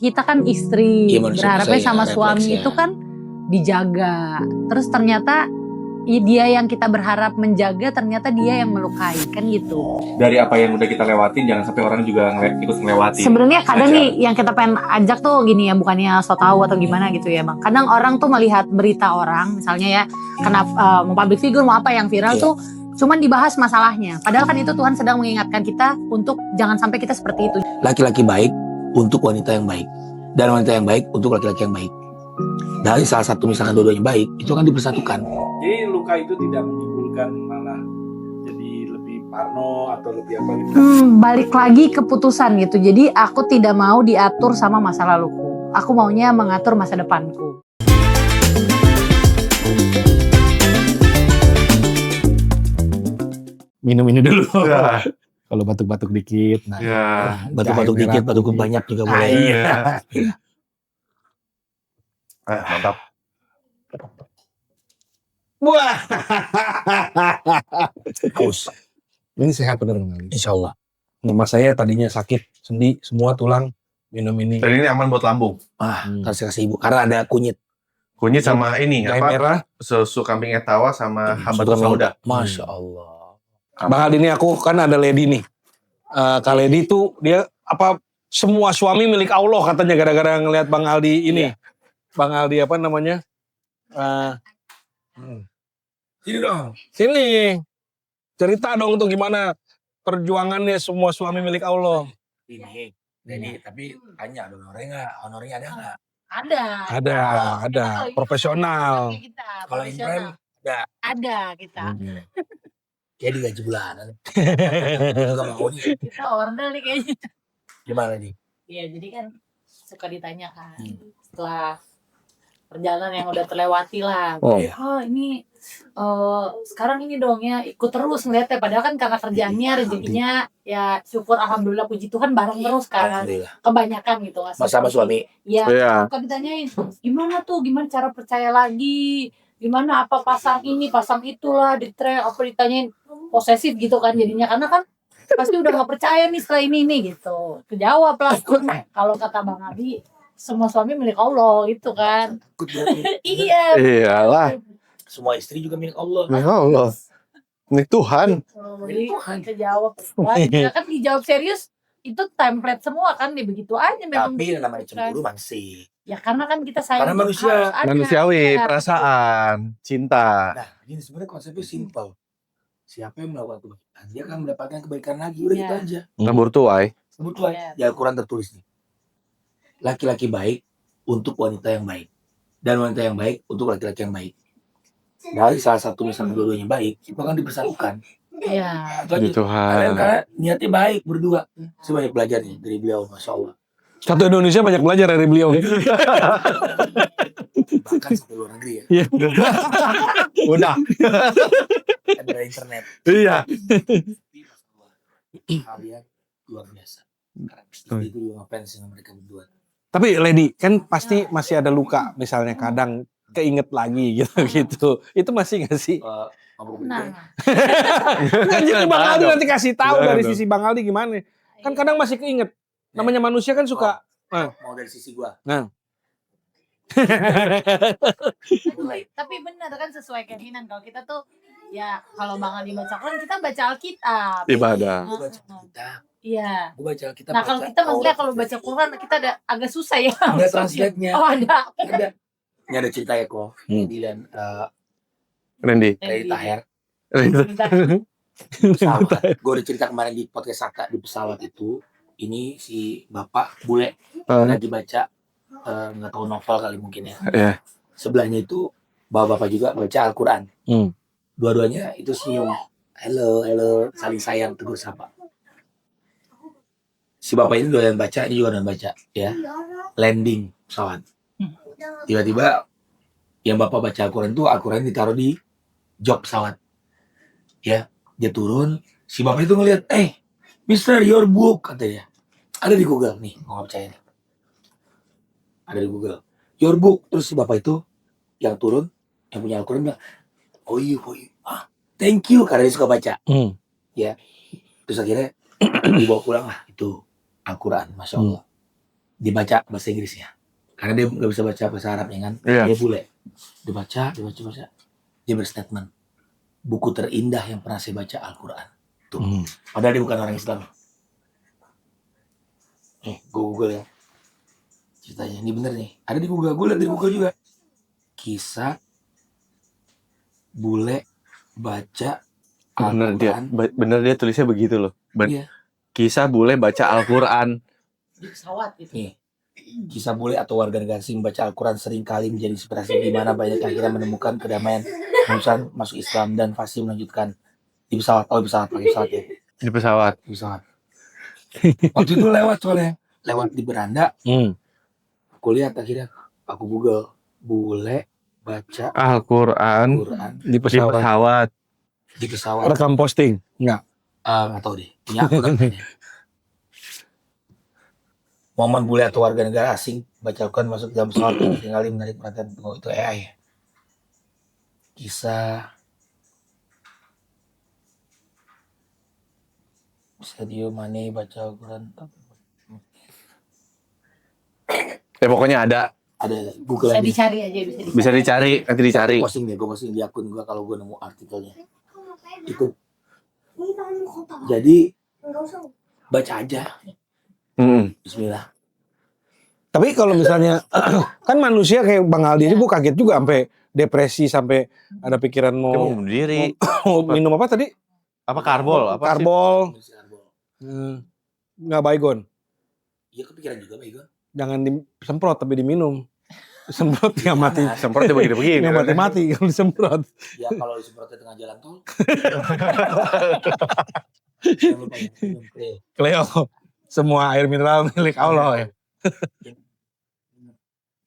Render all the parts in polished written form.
Kita kan istri, Iya, manusia berharapnya biasa ya, sama suami refleksnya. itu kan dijaga. Terus ternyata dia yang kita berharap menjaga, ternyata dia yang melukai, kan gitu. Dari apa yang udah kita lewatin, jangan sampai orang juga ikut ngelewatin. Sebenarnya kadang nih yang kita pengen ajak tuh gini ya, bukannya so tahu atau gimana gitu ya bang. Kadang orang tuh melihat berita orang, misalnya ya, kenapa mau public figure mau apa yang viral tuh, cuman dibahas masalahnya. Padahal kan itu Tuhan sedang mengingatkan kita untuk jangan sampai kita seperti itu. Laki-laki baik untuk wanita yang baik, dan wanita yang baik untuk laki-laki yang baik. Dari salah satu misalkan dua-duanya baik, itu kan dipersatukan. Jadi luka itu tidak menimbulkan malah jadi lebih parno atau lebih apa gitu. Balik lagi keputusan gitu. Jadi aku tidak mau diatur sama masa laluku. Aku maunya mengatur masa depanku. Minum ini dulu. Ya. Kalau batuk-batuk dikit. Nah, Ya. Batuk-batuk jahe dikit, merah batuk putih. banyak juga Ah, boleh. iya. Mantap. Wah. Haus. Ini sehat bener Bang. Insya Allah. Mama saya tadinya sakit sendi semua tulang, minum ini. Dan ini aman buat lambung. Kasih ibu karena ada kunyit. Kunyit sama ini Jahe apa? merah. Susu kambing etawa sama hamba Sutra sauda. Masya Allah. Bang Aldi ini aku kan ada lady nih. Kak Lady tuh dia apa semua suami milik Allah katanya gara-gara ngelihat Bang Aldi ini. Bang Aldi apa namanya? Sini dong. Sini. Cerita dong tuh gimana perjuangannya semua suami milik Allah. Ini tapi tanya dong honornya ada nggak? Ada. Profesional. Kalau Imran Ada kita. kayak digaji bulanan. Juga mau nih. Kita order nih kayaknya. Gimana nih? Iya, jadi kan suka ditanya kan setelah perjalanan yang udah terlewati lah. Oh. Ini sekarang ini dong ya ikut terus ngeliatnya. Padahal kan karena kerjaannya rezekinya ya syukur alhamdulillah puji Tuhan bareng terus kan. Alhamdulillah. Kebanyakan gitu. Sama suami. Iya. Iya. Suka ditanyain gimana cara percaya lagi. Gimana apa pasang ini pasang itulah di track apa ditanyain posesif gitu kan jadinya karena kan pasti udah nggak percaya nih setelah ini gitu kejawab lah kalau kata Bang Abi semua suami milik Allah gitu kan. Iya. Iyalah. Semua istri juga milik Allah. Ya Allah. Milik Tuhan. Jadi kejawab ya kan dijawab serius itu template semua kan ya begitu aja memang. Tapi namanya cemburu masih. Ya karena kan kita sayang Karena manusia. harus ada. Manusiawi, Ya. perasaan, cinta. Nah, ini sebenarnya konsepnya simpel. Siapa yang melakukan kebaikan, dia akan mendapatkan kebaikan lagi. Udah gitu aja. Ngabur tuai. Sebetulnya Iya. di Al-Quran tertulis nih. Laki-laki baik untuk wanita yang baik. Dan wanita yang baik untuk laki-laki yang baik. Dari salah satu misalnya dua-duanya baik, itu akan dipersatukan. Iya. Itu aja. Puji Tuhan. Kalian karena niatnya baik berdua. Saya banyak belajar nih dari beliau, Masya Allah. Satu Indonesia banyak belajar dari beliau. Bahkan sampai luar negeri ya. Iya. Udah. Ada internet. Iya. Kalian luar biasa. Karena itu juga ngefans dengan mereka berdua. Tapi Lady kan pasti masih ada luka misalnya kadang keinget lagi gitu. Itu masih nggak sih? Ngobrol Nah, Nggak, jadi Bang Aldi nanti kasih tahu Jangan dari dong. sisi Bang Aldi gimana. Kan kadang masih keinget. Namanya manusia kan suka. mau dari sisi gua. tapi benar kan sesuai keinginan kalau kita tuh ya kalau Bang Aldi baca Quran kita baca Alkitab. Ibadah. Gua baca Alkitab. Iya. Gua baca Alkitab. Nah kalau kita maksudnya kalau baca Quran kita ada agak susah ya. ada translate-nya. Oh ada. Ada. Ini ada cerita ya kok. Dilan Randy. dari Taher. Bentar. Pesawat. Gue udah cerita kemarin di podcast Saka di pesawat itu. Ini si bapak bule lagi baca nggak tahu novel kali mungkin ya. Iya. Sebelahnya itu bapak-bapak juga baca Al-Quran. Dua-duanya itu senyum. Halo, saling sayang, tegur sapa. Si bapak ini doyan baca, ini juga doyan baca, ya. Landing pesawat. Tiba-tiba yang bapak baca Al-Quran itu Al-Quran ditaruh di jok pesawat. Ya, dia turun, si bapak itu ngeliat, Mister, your book, katanya. Ada di Google, nih, nggak percaya nih. Ada di Google. Your book, terus si bapak itu yang turun, yang punya Al-Quran bilang, oh iya, thank you, karena dia suka baca. Ya, terus akhirnya dibawa pulang lah itu Al-Quran, Masya Allah. dibaca bahasa Inggrisnya. Karena dia nggak bisa baca bahasa Arabnya kan. Iya. Dia bule. Dibaca. Dia berstatement. Buku terindah yang pernah saya baca Al-Quran. Tuh. Padahal dia bukan orang Islam. Gue Google ya. Ceritanya ini bener nih. Ada di Google. Gue liat di Google juga. Kisah bule baca Bener dia tulisnya begitu loh. Iya. Kisah bule baca Al-Quran. Di pesawat gitu. Nih, kisah bule atau warga negara asing membaca Al-Quran seringkali menjadi inspirasi di mana banyak akhirnya menemukan kedamaian, memutuskan masuk Islam dan fasih melanjutkan di pesawat. Oh, pakai pesawat ya. Di pesawat. Waktu itu lewat di beranda. Aku lihat akhirnya aku Google bule baca Al-Quran Di pesawat. di pesawat. Rekam posting? Enggak. Nggak tahu deh. Punya aku kan. Momen bule atau warga negara asing baca Al-Quran masuk dalam pesawat seringkali menarik perhatian. Oh, itu AI ya. Kisah Sadio Mane baca Al-Quran. Pokoknya ada. Google Bisa aja. dicari aja, Bisa dicari, nanti dicari. Gue posting di akun gue kalau gue nemu artikelnya. Itu. Jadi baca aja. Bismillah. Tapi kalau misalnya kan manusia kayak Bang Aldi aja, gue kaget juga sampai depresi, sampai ada pikiran Dia mau mau bunuh diri. minum apa tadi? Apa karbol? Apa sih? Karbol. Nggak baygon. Iya kepikiran juga Baygon. Jangan disemprot tapi diminum. Semprot nggak mati. Semprotnya begini-begini. Nggak mati kalau disemprot. Ya kalau disemprotnya tengah jalan tol. Jangan lupa ya, minum Cleo. Cleo. Semua air mineral milik Allah ya.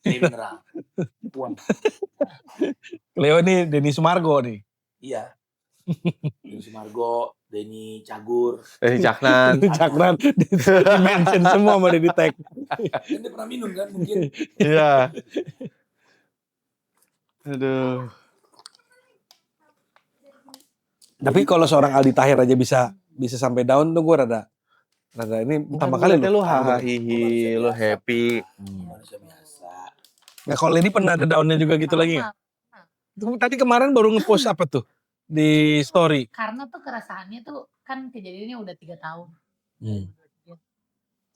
Cleo mineral. Puan. Cleo ini Denny Sumargo nih. Iya. Denny Sumargo, Denny Cagur. Caknan. Cakran di mention semua sama di tag. Kan dia pernah minum kan mungkin. Iya. Aduh. Tapi kalau seorang Aldi Tahir aja bisa sampai down tuh gue rada ini pertama kali lu hahihi, lu happy. Manusia biasa. Nah kalau ini pernah ada downnya juga gitu lagi nggak? Tadi kemarin baru ngepost apa tuh di story? Karena tuh kerasaannya tuh kan kejadiannya udah 3 tahun.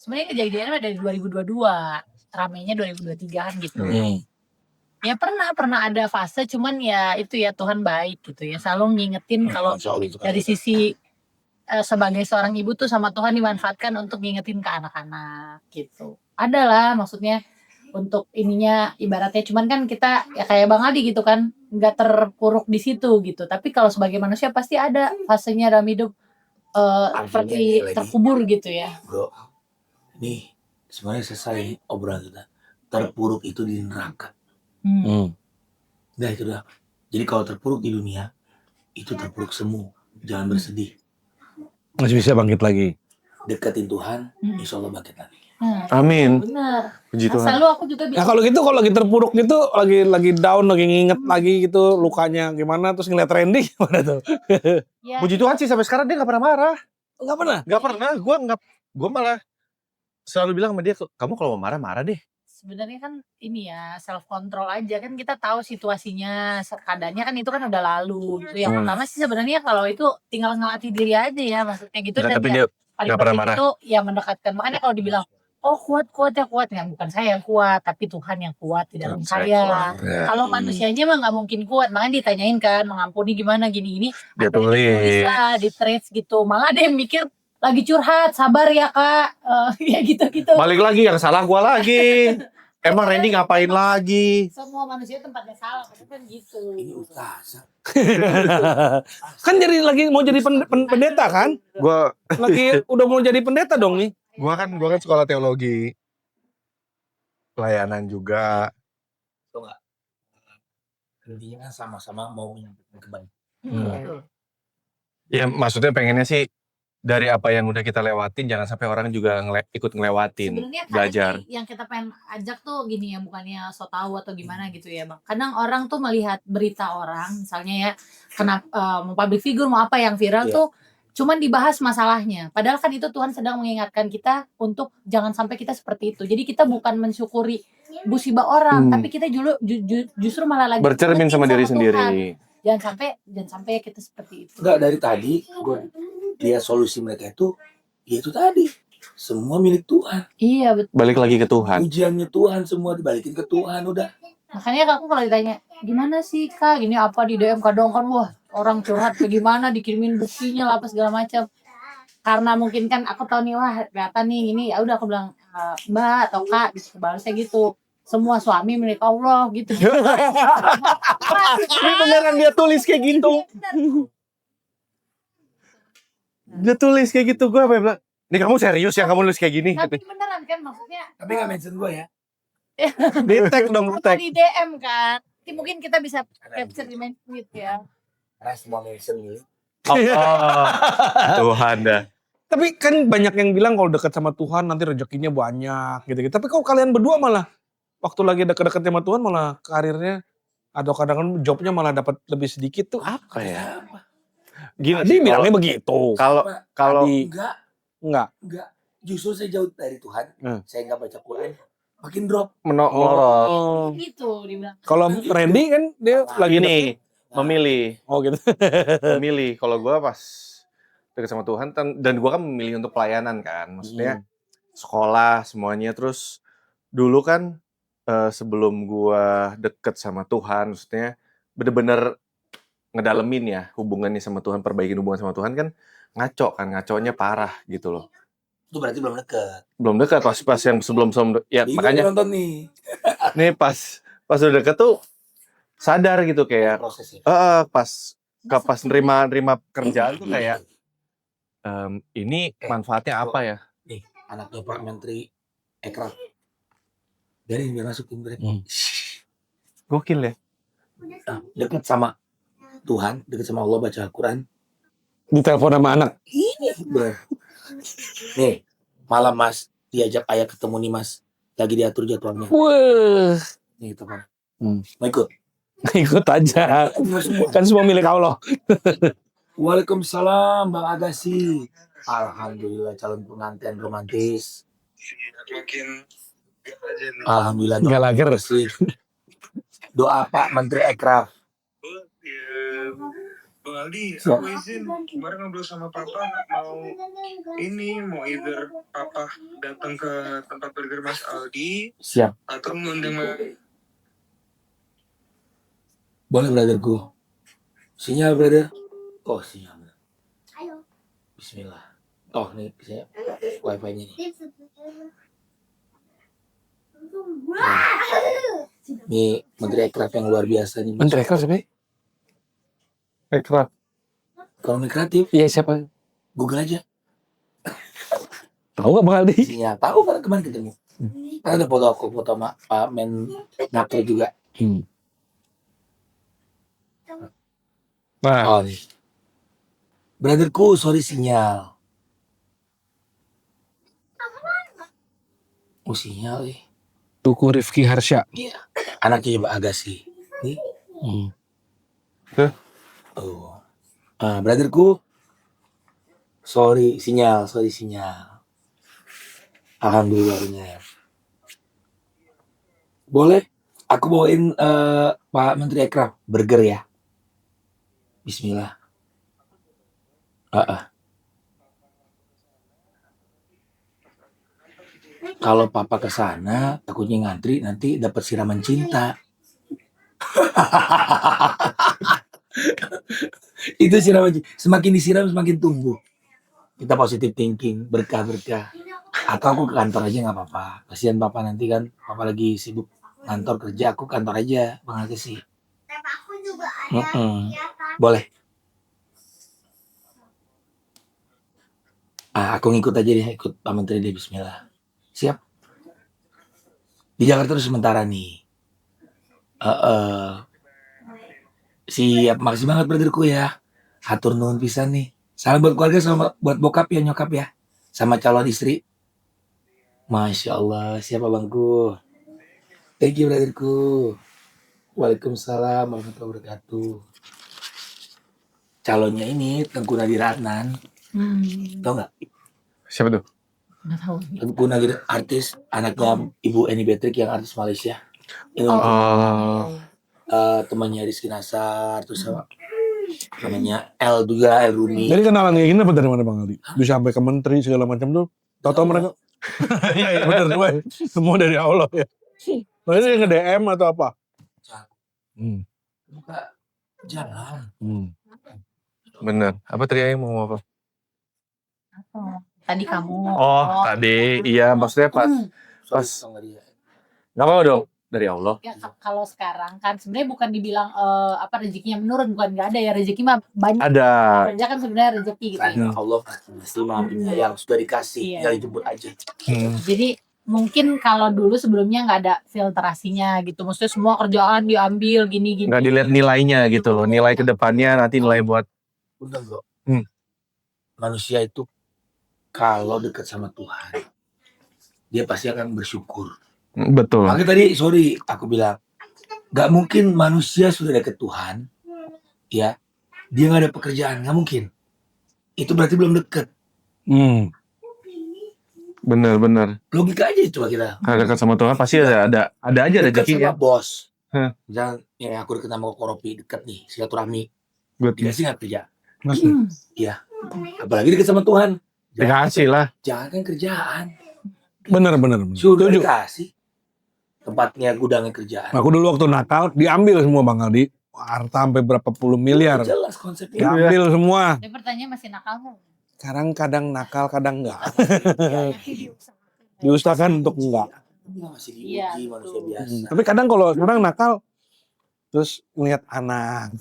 Sebenarnya kejadiannya dari 2022, ramainya 2023-an gitu. Ya pernah ada fase, cuman ya itu ya Tuhan baik gitu ya, selalu ngingetin kalau dari sisi sebagai seorang ibu tuh sama Tuhan dimanfaatkan untuk ngingetin ke anak-anak gitu. Ada lah maksudnya untuk ininya ibaratnya, cuman kan kita ya kayak Bang Adi gitu kan, nggak terpuruk di situ gitu. Tapi kalau sebagai manusia pasti ada fasenya dalam hidup seperti terkubur gitu ya. Bro, nih sebenarnya selesai obrolan kita. Terpuruk itu di neraka. Nah itu dah. Jadi kalau terpuruk di dunia itu terpuruk semua. Jangan bersedih. Masih bisa bangkit lagi. Deketin Tuhan, insya Allah bangkit lagi. Amin. Benar. Puji Tuhan. Selalu aku juga Nah bilang. kalau gitu kalau lagi terpuruk gitu, lagi down, lagi nginget lagi gitu lukanya gimana, terus ngeliat trending gimana tuh? Ya, Puji Tuhan sih sampai sekarang dia gak pernah marah. Nggak pernah. Gak pernah. Gue malah selalu bilang sama dia, kamu kalau mau marah deh. sebenarnya kan ini ya self control aja, kan kita tahu situasinya, keadaannya kan itu kan udah lalu gitu. Yang pertama sih sebenarnya kalau itu tinggal ngelatih diri aja ya, maksudnya gitu. Nah, Dan tapi ya, dia paling nggak pernah penting marah. itu ya mendekatkan. Makanya kalau dibilang oh kuat ya bukan saya yang kuat, tapi Tuhan yang kuat di dalam saya. Kalau manusianya mah nggak mungkin kuat. Makanya ditanyain kan mengampuni gimana gini-gini, Dia ada yang tulis. ditulis lah, di threads gitu. Malah ada yang mikir lagi curhat, sabar ya kak. Ya gitu-gitu. Balik lagi yang salah gue lagi. Emang Randy ngapain lagi? Semua manusia tempatnya salah, kan gitu. Ini ustazah. Kan jadi lagi mau jadi pendeta kan? Gue Udah mau jadi pendeta dong nih. kan sekolah teologi, pelayanan juga. Tuh nggak? Intinya kan sama-sama mau menyampaikan kebaikan. Betul. Ya maksudnya pengennya sih dari apa yang udah kita lewatin jangan sampai orang juga ikut ngelewatin. Sebenarnya Belajar. yang kita pengen ajak tuh gini ya, bukannya so tahu atau gimana gitu ya bang. Kadang orang tuh melihat berita orang, misalnya ya, kena mau public figure mau apa yang viral Iya. tuh cuman dibahas masalahnya. Padahal kan itu Tuhan sedang mengingatkan kita untuk jangan sampai kita seperti itu. Jadi kita bukan mensyukuri musibah orang, tapi kita justru malah lagi Bercermin ingetin sama diri Tuhan. sendiri. Jangan sampai kita seperti itu. Enggak, dari tadi gue lihat solusi mereka itu, ya itu tadi. Semua milik Tuhan. Iya betul. Balik lagi ke Tuhan. Ujiannya Tuhan semua dibalikin ke Tuhan udah. Makanya aku kalau ditanya gimana sih Kak, gini apa di DM kadang kan wah orang curhat kayak gimana, dikirimin buktinya lah apa segala macam. Karena mungkin kan aku tahu nih wah ternyata nih ini, ya udah aku bilang Mbak atau Kak bisa balasnya gitu. Semua suami milik Allah gitu. Ini beneran dia tulis kayak gitu. Dia tulis kayak gitu, gue apa ya bilang, ini kamu serius ya kamu nulis kayak gini? Tapi beneran kan maksudnya. Tapi nggak mention gue ya. Di tag dong, Atau tag. di DM kan. Nanti mungkin kita bisa capture di mention ya. Karena semua mention nih. Tuhan dah. Tapi kan banyak yang bilang kalau dekat sama Tuhan nanti rezekinya banyak gitu-gitu. Tapi kalau kalian berdua malah waktu lagi dekat-dekat sama Tuhan malah karirnya atau kadang-kadang jobnya malah dapat lebih sedikit tuh. Apa ya? Gini Dia bilangnya begitu. Kalau Enggak. Enggak. Justru saya jauh dari Tuhan. Saya nggak baca Quran. Makin drop. melorot. Oh. Gitu dibilang. Kalau Randy kan dia lagi Gini, memilih. Oh gitu. Memilih. Kalau gue pas dekat sama Tuhan dan gue kan memilih untuk pelayanan kan. Maksudnya sekolah semuanya. Terus dulu kan sebelum gue deket sama Tuhan, maksudnya bener-bener ngedalemin ya hubungannya sama Tuhan, perbaikin hubungan sama Tuhan kan ngaconya parah gitu loh. Itu berarti belum dekat. Belum dekat pas yang sebelum ya Bingung makanya nonton nih. nih pas udah deket tuh sadar gitu kayak Prosesnya. pas nerima kerjaan tuh kayak ini manfaatnya apa ya? Nih, anaknya Pak Menteri Ekraf. Dari biar masuk tim mereka. Gokil ya. Dekat sama Tuhan, dekat sama Allah, baca Al-Quran. Ditelepon sama anak. Ini bro. Nih, malam Mas diajak ayah ketemu nih Mas. Lagi diatur jadwalnya. Wah. Nih itu Pak. Mau ikut? Ikut aja. Kan semua milik Allah. Waalaikumsalam Bang Agassi. Alhamdulillah calon pengantin romantis. Alhamdulillah. Enggak lager. Doa Pak Menteri Ekraf. Bang Aldi, aku izin kemarin ngobrol sama Papa mau either Papa datang ke tempat burger Mas Aldi. Siap. Atau ngundang. Boleh brotherku. Sinyal brother. Oh sinyal. Bismillah. Oh nih saya wifi-nya nih. Nih Menteri Ekraf yang luar biasa nih. Menteri Ekraf siapa? Ekraf. Ekonomi kreatif. Iya siapa? Google aja. Tahu gak Bang Aldi? Sinyal. Tahu kan kemarin ketemu. Ada foto aku, foto sama Pak Men Naker juga. Nah, Oh nih. Brotherku, sorry sinyal. Oh sinyal nih. Tuku Rifki Harsha. Iya. Anaknya Mbak Agassi. Nih. Oh. Brotherku. Sorry sinyal. Alhamdulillah. Boleh? Aku bawain Pak Menteri Ekraf burger ya. Bismillah. Kalau papa ke sana, takutnya ngantri nanti dapat siraman cinta. Itu siraman cinta. Semakin disiram semakin tumbuh. Kita positive thinking, berkah-berkah. Atau aku ke kantor aja nggak apa-apa. Kasihan papa nanti kan, papa lagi sibuk kantor kerja, aku kantor aja, Bang Agassi. Boleh. Aku ngikut aja deh, ikut Pak Menteri deh, bismillah. Siap. Di Jakarta terus sementara nih. Siap, makasih banget brotherku ya. Hatur nuhun pisan nih. Salam buat keluarga sama buat bokap ya, nyokap ya. Sama calon istri. Masya Allah, siapa bangku. Thank you brotherku. Waalaikumsalam warahmatullahi wabarakatuh. Calonnya ini Tengku Nadir Adnan. Tau nggak? Siapa tuh? Nggak tahu. Guna gitu artis anaknya Ibu Eni Betrik yang artis Malaysia. Itu Oh. temannya Rizky Nasar, terus sama namanya El juga, El Rumi. Jadi kenalan kayak gini apa dari mana Bang Aldi? Bisa sampai ke menteri segala macam tuh. Tahu-tahu mereka. Iya iya benar gue. Semua dari Allah ya. Nah ini nge-DM atau apa? Hmm. Buka jalan. Bener. Apa tadi Ayah mau ngomong apa? Tadi kamu. Oh, tadi. Iya, maksudnya pas. Pas Pas. Gak apa-apa dong. Dari Allah. Ya, kalau sekarang kan sebenarnya bukan dibilang rezekinya menurun, bukan nggak ada ya, rezeki mah banyak. Ada. Kerja kan sebenarnya rezeki gitu. Karena Allah pasti maafnya yang sudah dikasih, Iya. tinggal dijemput aja. Jadi mungkin kalau dulu sebelumnya nggak ada filtrasinya gitu, maksudnya semua kerjaan diambil gini-gini. Gak dilihat nilainya gitu loh. Nilai ke depannya nanti nilai buat. Bener bro. Hmm. Manusia itu kalau dekat sama Tuhan, dia pasti akan bersyukur. Betul. Makanya tadi sorry aku bilang, gak mungkin manusia sudah dekat Tuhan, ya dia nggak ada pekerjaan, nggak mungkin. Itu berarti belum dekat. Bener. Logika aja coba kita. Kalau dekat sama Tuhan pasti ada aja Dekat rezekinya. sama bos. Hah. Jangan yang aku dekat sama Koropi, dekat nih silaturahmi. Betul. Dikasih nggak kerja? Ngasih. Iya. Apalagi dekat sama Tuhan. Dikasih lah. Jangan kan kerjaan. Bener. Sudah Setuju. dikasih. Tempatnya gudangnya kerjaan. Aku dulu waktu nakal diambil semua Bang Aldi. Harta sampai berapa puluh miliar. Jelas konsepnya. Diambil semua. Dia pertanyaan masih nakal nggak? Sekarang kadang nakal, kadang enggak. Tapi diusahakan. Diusahakan untuk enggak. Masih Iya, diuji manusia betul. biasa. Tapi kadang kalau sekarang nakal, terus ngeliat anak,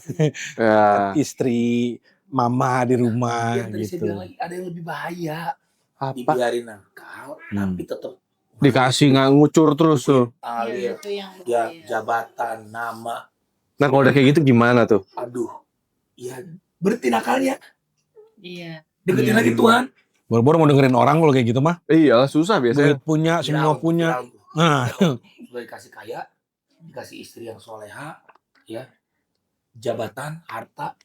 Ya. istri, mama di rumah Yang tadi saya gitu. bilang lagi, ada yang lebih bahaya. Apa? Dibiarin nakal, tapi tetap Dikasih nggak ngucur terus tuh. alir. Itu yang Ya, bahaya. jabatan, nama. Nah kalau udah kayak gitu gimana tuh? Aduh. Ya, berhenti nakalnya. Iya. Deketin lagi Tuhan. Boro-boro mau dengerin orang kalau kayak gitu mah. Iya susah biasanya. Duit punya, semua punya. Nah, Sudah dikasih kaya, dikasih istri yang soleha, ya, jabatan, harta,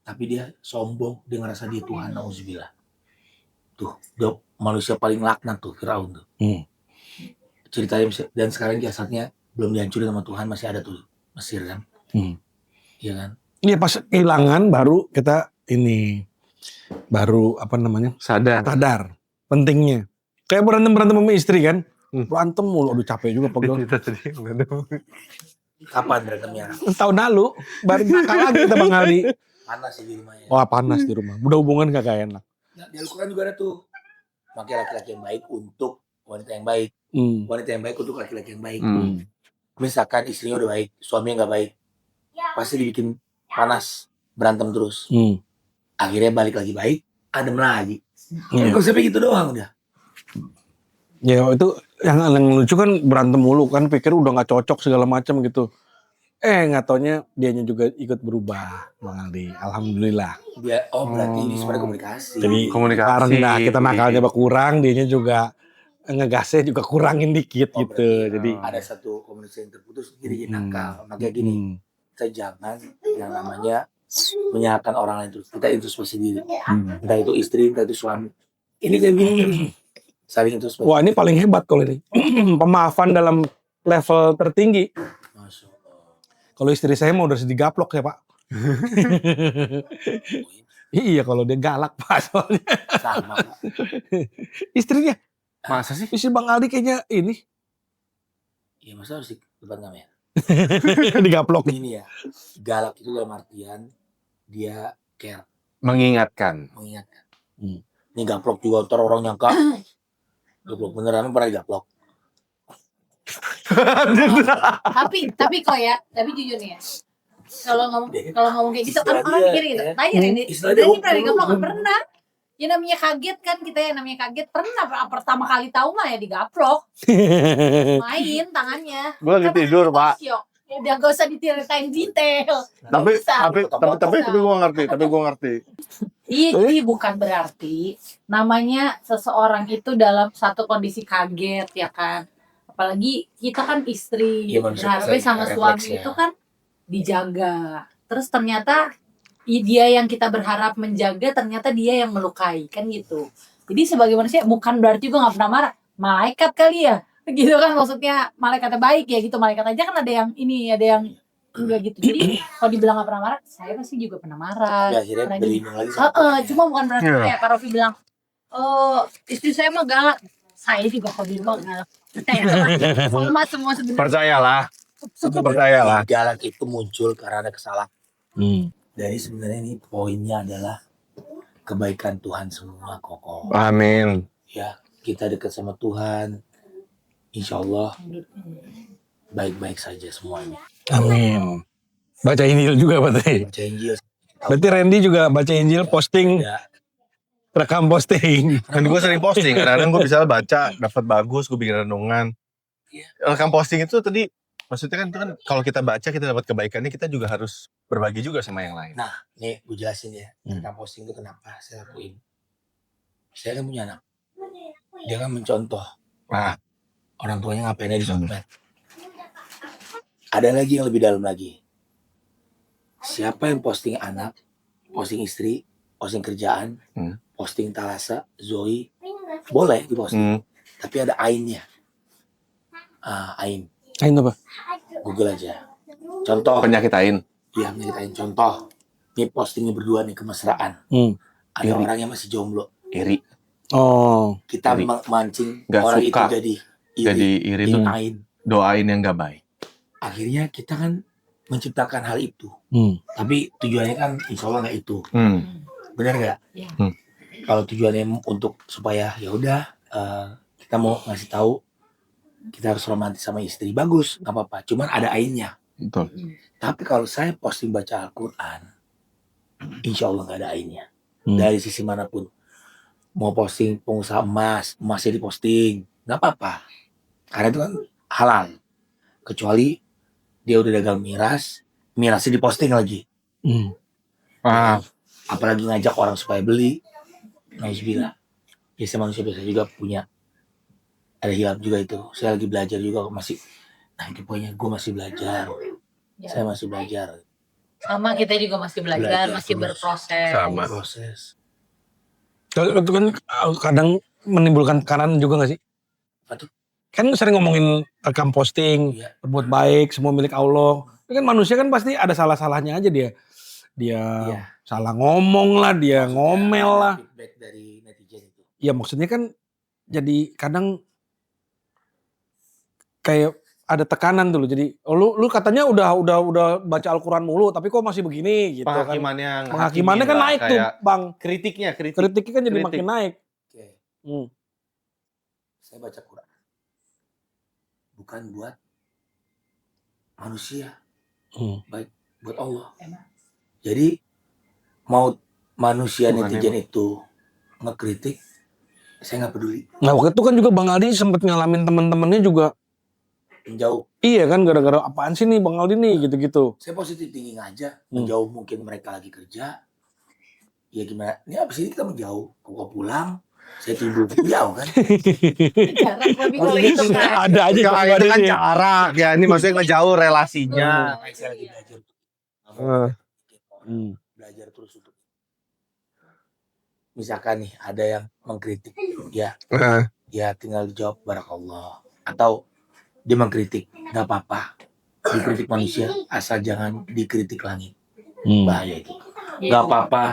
tapi dia sombong, dia ngerasa dia Tuhan, nauzubillah. Tuh, dia manusia paling laknat tuh, Firaun tuh. Ceritanya, dan sekarang jasadnya belum dihancurin sama Tuhan, masih ada tuh, Mesir kan. Iya kan? iya pas kehilangan baru kita ini, baru apa namanya, Sadar. sadar pentingnya. Kayak berantem sama istri kan. Berantem mulu, aduh capek juga pegel. Kapan berantemnya? Tahun lalu, baru nakal lagi kita Bang Aldi. Panas sih di rumahnya. Wah panas di rumah, udah hubungan kagak enak. Nah, di Al-Quran juga ada tuh. Makanya laki-laki yang baik untuk wanita yang baik. Wanita yang baik untuk laki-laki yang baik. Misalkan istrinya udah baik, suaminya nggak baik, pasti dibikin panas, berantem terus. Akhirnya balik lagi baik, adem lagi. Konsepnya gitu doang udah. Ya itu yang lucu kan berantem mulu kan, pikir udah nggak cocok segala macam gitu. Nggak taunya dianya juga ikut berubah Bang Aldi. Alhamdulillah. Dia berarti ini sebenarnya komunikasi. Jadi Komunikasi. karena kita nakalnya berkurang, dianya juga ngegasnya juga kurangin dikit gitu. Berarti Jadi ada satu komunikasi yang terputus, jadi nakal. Makanya gini, kita jangan yang namanya menyalahkan orang lain terus. Kita introspeksi diri. Entah itu istri, entah itu suami. Ini kayak gini. Saling introspeksi. wah ini paling hebat kalau ini. Pemaafan dalam level tertinggi. Masya Allah. Kalau istri saya mau udah digaplok ya Pak. Iya kalau dia galak Pak soalnya. Sama Pak. Istrinya, Masa sih? istri Bang Aldi kayaknya ini Ya masa harus di depan kamera. digaplok. Ini ya, galak itu dalam artian dia care, Mengingatkan. mengingatkan. Ini gaplok juga, ntar orang nyangka gaplok beneran, pernah digaplok. Tapi kok ya, tapi jujur nih ya. Kalau ngomong kayak gitu, Istilah orang dia, mikir gitu. ya. Tanya ini, Istilah dia ini pernah hukum. digaplok nggak pernah? Ya namanya kaget kan, kita yang namanya kaget pernah pertama kali tahu mah ya digaplok, main tangannya. Gue lagi tidur Pak. Syok. Ya udah gak usah diceritain detail. Tapi Bisa. tapi gue ngerti. Tapi gue ngerti. Ini bukan berarti namanya seseorang itu dalam satu kondisi kaget ya kan. Apalagi kita kan istri, Iya, manusia berharapnya bisa sama refleks suami ya. itu kan dijaga. Terus ternyata dia yang kita berharap menjaga, ternyata dia yang melukai, kan gitu. Jadi sebagai manusia bukan berarti juga nggak pernah marah. Malaikat kali ya, gitu kan, maksudnya malaikatnya baik ya gitu. Malaikat aja kan ada yang ini, ada yang enggak gitu. Jadi kalau dibilang nggak pernah marah, saya pasti juga pernah marah. Tapi akhirnya Pernah gini. berlindung lagi sama Tuhan. Cuma bukan berarti Iya. kayak Pak Rofi bilang, oh istri saya mah galak. Saya juga kalau di rumah galak. Sama semua sebenarnya. Percayalah. Percayalah. Galak itu muncul karena ada kesalahan. Hmm. Jadi sebenarnya ini poinnya adalah kebaikan Tuhan semua Koko. Amin. Ya, kita dekat sama Tuhan. Insya Allah baik-baik saja semuanya. Amin. Baca Injil juga berarti. Baca Injil. Berarti Randy juga baca Injil, posting, Ya, rekam posting. Dan gue sering posting, kadang-kadang gue bisa baca, dapat bagus, gue bikin renungan. Rekam posting itu tadi, maksudnya kan itu kan kalau kita baca kita dapat kebaikannya, kita juga harus berbagi juga sama yang lain. nah, nih gue jelasin ya. Rekam posting itu kenapa saya lakuin. Saya kan punya anak. Dia kan mencontoh. Nah, Orang tuanya ngapainnya di sosmed. Ada lagi yang lebih dalam lagi. Siapa yang posting anak, posting istri, posting kerjaan, posting Talasa, Zoe, boleh diposting. Tapi ada ainnya. Ain. Ain apa? Google aja. Contoh. penyakitain. Iya, nyeritain contoh. Ini postingnya berdua nih, kemesraan. Ada Iri. orang yang masih jomblo. Iri. Oh. Kita Iri. mancing Nggak orang suka. itu jadi Jadi iri ini tuh Ain. doain yang gak baik. Akhirnya kita kan menciptakan hal itu. Tapi tujuannya kan insya Allah nggak itu. Benar nggak? Iya. Kalau tujuannya untuk supaya ya udah kita mau ngasih tahu kita harus romantis sama istri, bagus, nggak apa-apa. Cuman ada ainnya. Betul. Tapi kalau saya posting baca Al-Quran, insya Allah nggak ada ainnya. Dari sisi manapun. Mau posting pengusaha emas, emasnya diposting, nggak apa-apa. Karena itu kan halal. Kecuali dia udah dagang miras, mirasnya diposting lagi. Apalagi ngajak orang supaya beli. Nauzubillah. Biasa manusia biasa juga punya. Ada hilap juga itu. Saya lagi belajar juga masih. Nah itu pokoknya gue masih belajar. Ya. Saya masih belajar. Sama kita juga masih belajar, masih terus. berproses. Sama. Proses. Kalau itu kan kadang menimbulkan tekanan juga gak sih? Apa tuh? Kan sering ngomongin rekam posting, Iya. berbuat baik, semua milik Allah. Tapi kan manusia kan pasti ada salah-salahnya aja dia. Dia Iya. salah ngomong lah, dia Maksudnya ngomel ada lah. Feedback dari netizen itu. Ya maksudnya kan jadi kadang kayak ada tekanan tuh loh. Jadi lu katanya udah baca Al-Quran mulu, tapi kok masih begini gitu kan. Penghakimannya kan naik tuh, Bang. Kritiknya. Kritiknya kan jadi Kritik. makin naik. Oke. Hmm. Saya baca Quran. Bukan buat manusia. Baik buat Allah. Jadi mau manusia Bukan netizen itu ngekritik, saya nggak peduli. Nah waktu itu kan juga Bang Aldi sempat ngalamin temen-temennya juga. Menjauh. Iya kan gara-gara apaan sih nih Bang Aldi nih gitu-gitu. Saya positif thinking aja. Menjauh mungkin mereka lagi kerja. Ya gimana? Ini abis ini kita menjauh. Kok pulang, saya timbul jauh kan. Jarang tapi kalau itu kan. Ada aja Kalau ada itu kan sih. jarak ya, ini maksudnya ngejauh relasinya. Saya lagi belajar. Belajar terus untuk. Misalkan nih ada yang mengkritik, ya tinggal dijawab barakallah. Atau dia mengkritik, nggak apa-apa. Dikritik manusia, asal jangan dikritik langit. Bahaya itu. Nggak apa-apa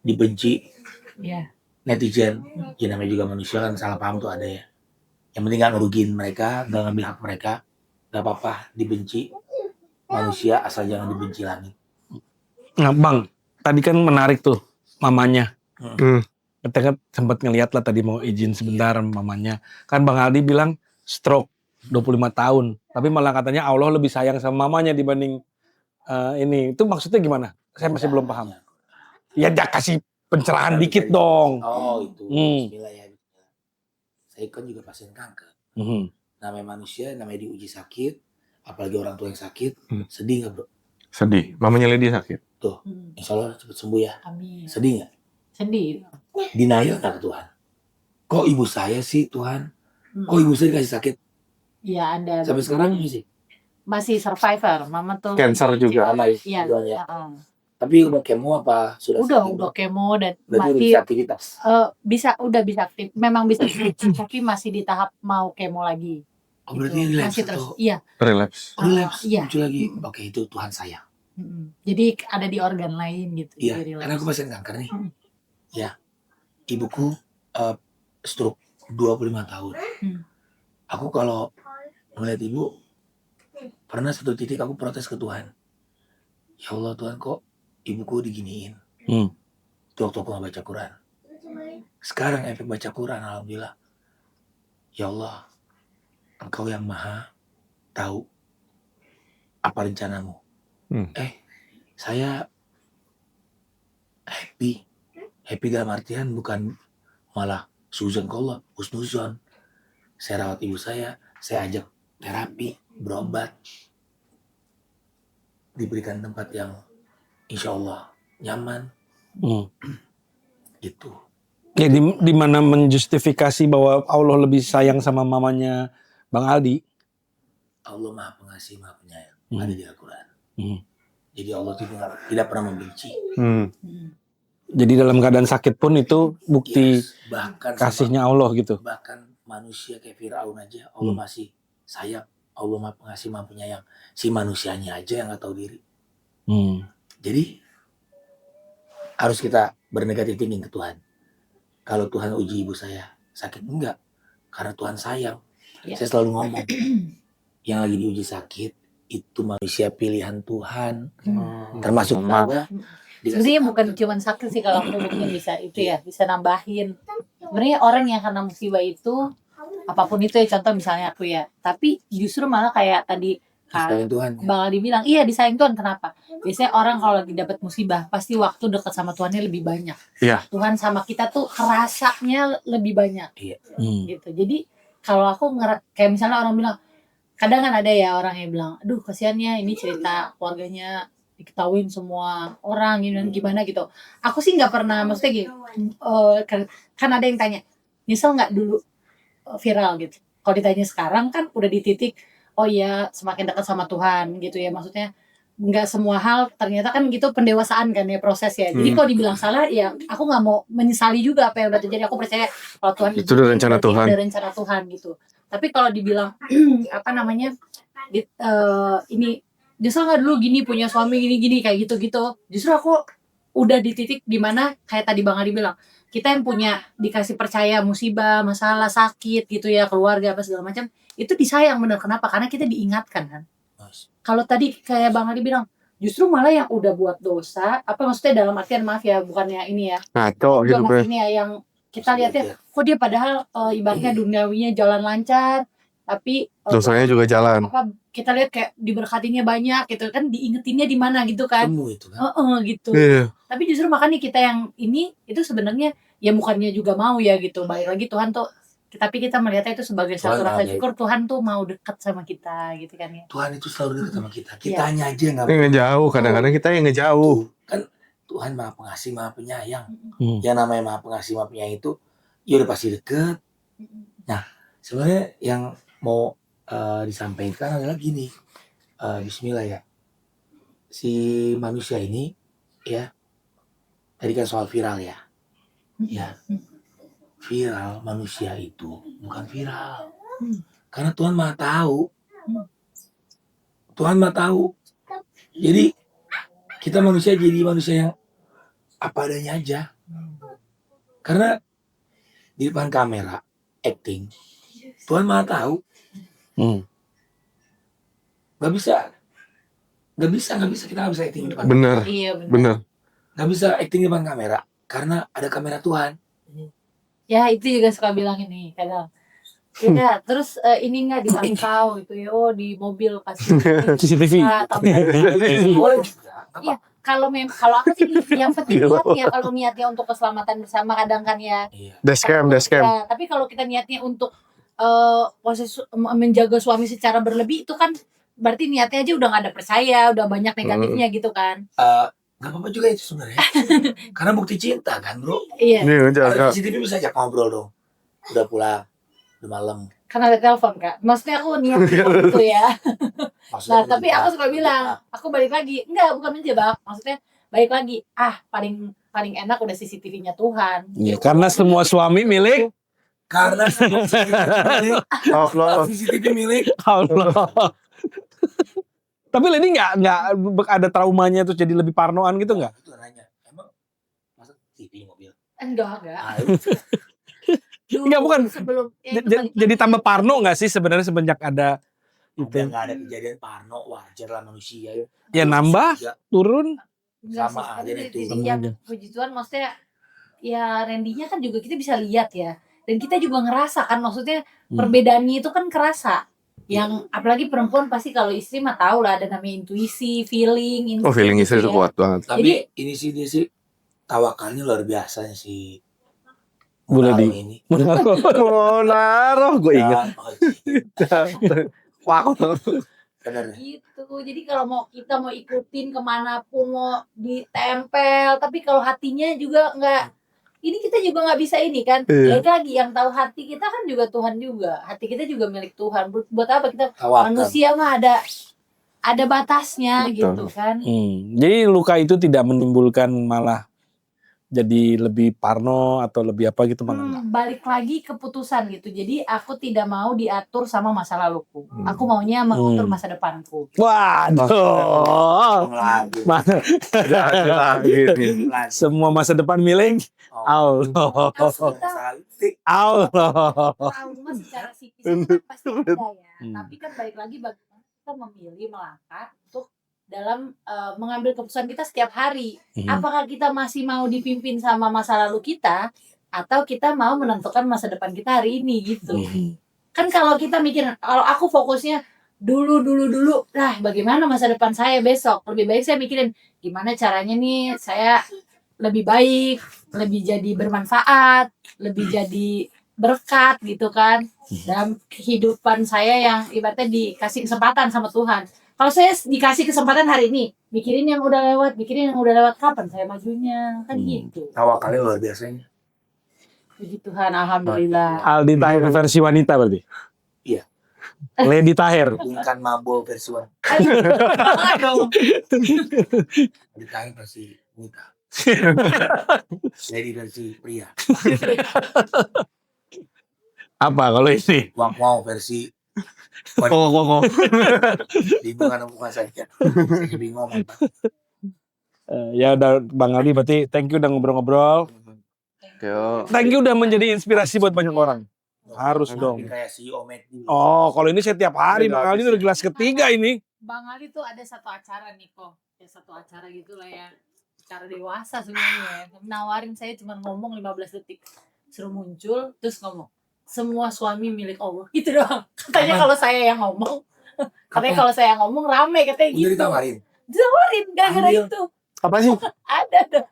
dibenci Iya. netizen. Ya namanya juga manusia kan salah paham tuh ada ya. Yang penting nggak ngerugiin mereka, nggak ngambil hak mereka. Nggak apa-apa dibenci manusia, asal jangan dibenci langit. Nah Bang, tadi kan menarik tuh mamanya. Kita kan sempat ngeliat lah tadi mau izin sebentar mamanya. Kan Bang Aldi bilang stroke 25 tahun. Tapi malah katanya Allah lebih sayang sama mamanya dibanding ini. Itu maksudnya gimana? Saya masih belum paham. Ya kasih pencerahan dikit dong. Oh itu. Bismillah ya. Saya kan juga pasien kanker. Namanya manusia, namanya diuji sakit. Apalagi orang tua yang sakit. Sedih nggak bro? Sedih. Mamanya Lady sakit. Tuh, insya Allah cepet sembuh ya. Amin. Sedih nggak? Sedih. Denial nggak ke Tuhan? Kok ibu saya sih Tuhan? Kok ibu saya dikasih sakit? Iya ada. Sampai sekarang masih. Masih survivor. Mama tuh. Cancer juga. Iya. Jualnya. Tapi udah kemo apa sudah? Udah kemo dan Berarti udah masih bisa aktivitas. udah bisa aktif. Memang bisa aktif, tapi masih di tahap mau kemo lagi. Oh, berarti Gitu. relapse Masih terus. atau Iya. Relapse. relapse Iya. muncul lagi. Oke, itu Tuhan sayang. Jadi ada di organ lain gitu. Iya, jadi karena aku relapse. pasien kanker nih. Mm. Ya, ibuku stroke 25 tahun. Aku kalau melihat ibu, pernah satu titik aku protes ke Tuhan. Ya Allah Tuhan, kok ibuku diginiin? Itu waktu aku gak baca Quran. Sekarang efek baca Quran, alhamdulillah. Ya Allah, Engkau yang maha tahu apa rencanamu. Saya happy. Happy dalam artian bukan malah suzon ke Allah, husnuzon. Saya rawat ibu saya ajak terapi, berobat. Diberikan tempat yang insya Allah nyaman. Gitu. Ya di mana menjustifikasi bahwa Allah lebih sayang sama mamanya Bang Aldi. Allah maha pengasih, maha penyayang. Ada di Al-Quran. Jadi Allah tidak pernah membenci. Jadi dalam keadaan sakit pun itu bukti Bahkan kasihnya Allah gitu. Bahkan manusia kayak Firaun aja Allah masih sayang. Allah maha pengasih, maha penyayang. Si manusianya aja yang gak tahu diri. Jadi harus kita bernegatif thinking ke Tuhan. Kalau Tuhan uji ibu saya sakit, enggak, karena Tuhan sayang. Saya selalu ngomong, yang lagi diuji sakit itu manusia pilihan Tuhan. Termasuk Baba. Sebenarnya bukan cuma sakit sih, kalau aku mungkin bisa itu ya, bisa nambahin. Sebenarnya orang yang kena musibah itu apapun itu ya, contoh misalnya aku ya, tapi justru malah kayak tadi Disayang Tuhan. Bang Aldi bilang, iya disayang Tuhan. Kenapa? Biasanya orang kalau lagi dapat musibah pasti waktu dekat sama Tuhannya lebih banyak. Iya. Tuhan sama kita tuh kerasanya lebih banyak. Iya. Gitu. Jadi kalau aku kayak misalnya orang bilang, kadang kan ada ya orang yang bilang, aduh kasihannya ini cerita keluarganya diketahuin semua orang gimana gitu. Aku sih nggak pernah, maksudnya gitu. Kan ada yang tanya, nyesel nggak dulu viral gitu. Kalau ditanya sekarang kan udah di titik, oh ya semakin dekat sama Tuhan gitu ya, maksudnya nggak semua hal ternyata kan gitu, pendewasaan kan ya, proses ya. Jadi kalau dibilang salah ya aku nggak mau menyesali juga apa yang udah terjadi. Aku percaya kalau Tuhan Itu udah rencana Tuhan. Udah rencana Tuhan gitu. Tapi kalau dibilang apa namanya ini justru nggak dulu gini punya suami gini kayak gitu, justru aku udah di titik dimana kayak tadi Bang Adi bilang, kita yang punya dikasih percaya musibah, masalah, sakit gitu ya, keluarga apa segala macam, itu disayang bener. Kenapa? Karena kita diingatkan kan. Kalau tadi kayak Bang Adi bilang, justru malah yang udah buat dosa, apa maksudnya dalam artian maaf ya, bukannya ini ya, Ngaco gitu bro. ini ya, yang kita lihatnya kok dia padahal ibaratnya duniawinya jalan lancar, tapi Dosanya juga jalan. apa kita lihat kayak diberkatinya banyak gitu kan, diingetinnya di mana gitu kan. Sembuh itu kan. Gitu. Iya. Tapi justru makanya kita yang ini itu sebenarnya ya bukannya juga mau ya gitu. Balik lagi Tuhan tuh, tapi kita melihatnya itu sebagai satu Tuhan rasa aja. syukur, Tuhan tuh mau dekat sama kita gitu kan ya. Tuhan itu selalu dekat sama kita. Kitanya aja nggak Ngejauh, kadang-kadang kita yang ngejauh. kan. Tuhan maha pengasih, maha penyayang. Yang namanya maha pengasih, maha penyayang itu ya udah pasti deket. Nah sebenarnya yang mau disampaikan adalah gini. Bismillah ya, si manusia ini ya, tadi kan soal viral ya, viral manusia itu bukan viral, karena Tuhan maha tahu. Tuhan maha tahu. Jadi kita manusia jadi manusia yang apa adanya aja, karena di depan kamera acting Tuhan maha tahu. Gak bisa kita nggak bisa acting di depan. Bener. Iya Bener. Nggak bisa acting di depan kamera karena ada kamera Tuhan. Ya itu juga suka bilang ini kadang. Ya, terus ini nggak dipantau gitu ya, oh di mobil pasti CCTV. Boleh juga. Iya, kalau aku sih yang penting niat ya, kalau niatnya untuk keselamatan bersama kadang kan ya. Dashcam. Ya, tapi kalau kita niatnya untuk proses menjaga suami secara berlebih, itu kan berarti niatnya aja udah nggak ada percaya, udah banyak negatifnya gitu kan. Gak apa-apa juga itu sebenarnya. Karena bukti cinta kan bro. Iya. Ada CCTV bisa ajak ngobrol dong. Udah pulang, udah malam. Karena ada telepon kak. Maksudnya aku niat gitu ya. Nah tapi aku suka bilang, aku balik lagi, enggak bukan menjebak. Maksudnya baik lagi paling paling enak udah CCTV-nya Tuhan. Ya, karena semua suami milik Karena Allah. CCTV milik Allah. Tapi Lady nggak ada traumanya tuh jadi lebih parnoan gitu nggak? itu nanya, emang masa TV mobil? Enggak. Dulu Enggak, bukan. Sebelum Jadi tambah parno nggak sih sebenarnya semenjak ada itu? nggak ada kejadian parno, wajar lah manusia ya. Ya nambah, Juga turun. sama aja deh tuh. Ya, puji Tuhan maksudnya ya Randy-nya kan juga kita bisa lihat ya. Dan kita juga ngerasa kan maksudnya perbedaannya itu kan kerasa. Yang apalagi perempuan pasti kalau istri mah tahu lah ada namanya intuisi, feeling. Oh, feeling istri itu ya. kuat banget. Tapi Jadi- ini sih dia sih tawakalnya luar biasa sih. Boleh Munaro di- ini. Oh, naruh, gue inget. Wah, Bener. Gitu. Jadi kalau kita mau ikutin kemanapun mau ditempel, tapi kalau hatinya juga nggak, ini kita juga nggak bisa ini kan. Iya. Lagi yang tahu hati kita kan juga Tuhan juga. Hati kita juga milik Tuhan. Buat apa kita Tawakal. manusia mah ada batasnya Betul. gitu kan. Jadi luka itu tidak menimbulkan malah jadi lebih parno atau lebih apa gitu malah enggak. Balik lagi keputusan gitu. Jadi aku tidak mau diatur sama masa laluku. Aku maunya mengatur masa depanku. Waduh. Lagi. lagi. Semua masa depan milik Allah. Allah. Trauma secara psikis itu kan pasti ada ya. Tapi kan balik lagi bagaimana kita memilih melangkah untuk dalam mengambil keputusan kita setiap hari. Apakah kita masih mau dipimpin sama masa lalu kita atau kita mau menentukan masa depan kita hari ini gitu. Kan kalau kita mikir, kalau aku fokusnya dulu lah bagaimana masa depan saya besok, lebih baik saya mikirin gimana caranya nih saya lebih baik, lebih jadi bermanfaat, lebih jadi berkat gitu kan dalam kehidupan saya yang ibaratnya dikasih kesempatan sama Tuhan. Kalau saya dikasih kesempatan hari ini, mikirin yang udah lewat, kapan saya majunya, kan gitu. Tawakalnya luar biasanya. Puji Tuhan, alhamdulillah. Aldi Tahir versi wanita berarti? Iya. Lady Tahir. Bukan Mabo versi wanita. Aduh. Ditanya versi wanita. Lady versi pria. Apa kalau ini? Wang Mau versi Oh. bingung kan bukan saya. Saya bingung. Ya udah Bang Aldi berarti thank you udah ngobrol-ngobrol. Yo. Thank you udah menjadi inspirasi buat banyak orang. Harus dong. Kayak si Omet dulu. Oh, kalau ini saya tiap hari Bang Aldi udah gelas ketiga ini. Bang Ali tuh ada satu acara nih kok. Ya satu acara gitu lah ya. Acara dewasa sebenarnya. Nawarin saya cuma ngomong 15 detik. Suruh muncul terus ngomong. Semua suami milik Allah. Gitu doang. Katanya kalau saya yang ngomong. Katanya kalau saya yang ngomong rame katanya Udah gitu. ditawarin. Ditawarin gara-gara Ambil. itu. Apa sih? Ada dah.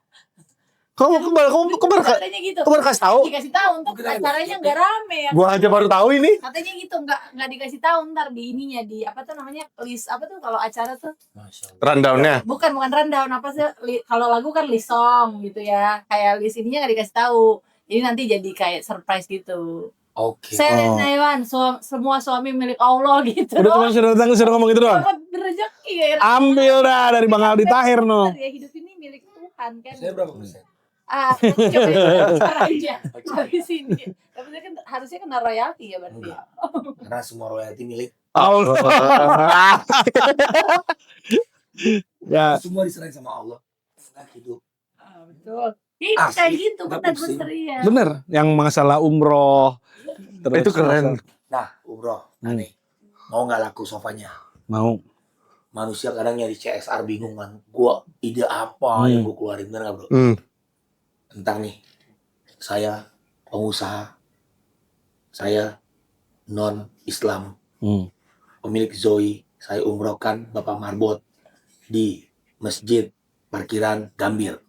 Kamu baru Katanya gitu. kasih tahu? Dikasih tahu untuk acaranya nggak rame ya. Gua aja baru tahu ini. Katanya gitu nggak dikasih tahu ntar di ininya di apa tuh namanya list apa tuh kalau acara tuh Masya Allah. Rundownnya. bukan rundown apa sih kalau lagu kan list song gitu ya kayak list ininya nggak dikasih tahu jadi nanti jadi kayak surprise gitu. Oke. Saya Naiwan semua suami milik Allah gitu. Udah cuma sudah ngomong gitu doang. Dapat rezeki ya. Ambil dah dari Bang Aldi Tahir no. Bener ya hidup ini milik Tuhan kan. Saya berapa persen? Coba caranya habis ini. Tapi saya kan harusnya kena royalti ya berarti. Enggak. Karena semua royalti milik. Allah. Ya, Semua diserahin sama Allah. Enak hidup. Betul. Ini Asli, kayak gitu nggak bener pusing. ya. bener. Yang masalah umroh. Terus Itu keren. Nah, umroh. Aneh. Mau nggak laku sofanya? Mau. Manusia kadang nyari CSR bingung kan. Gua ide apa yang gua keluarin, bener nggak bro? Tentang nih, saya pengusaha, saya non Islam, pemilik Zoe, saya umrohkan Bapak Marbot di masjid parkiran Gambir.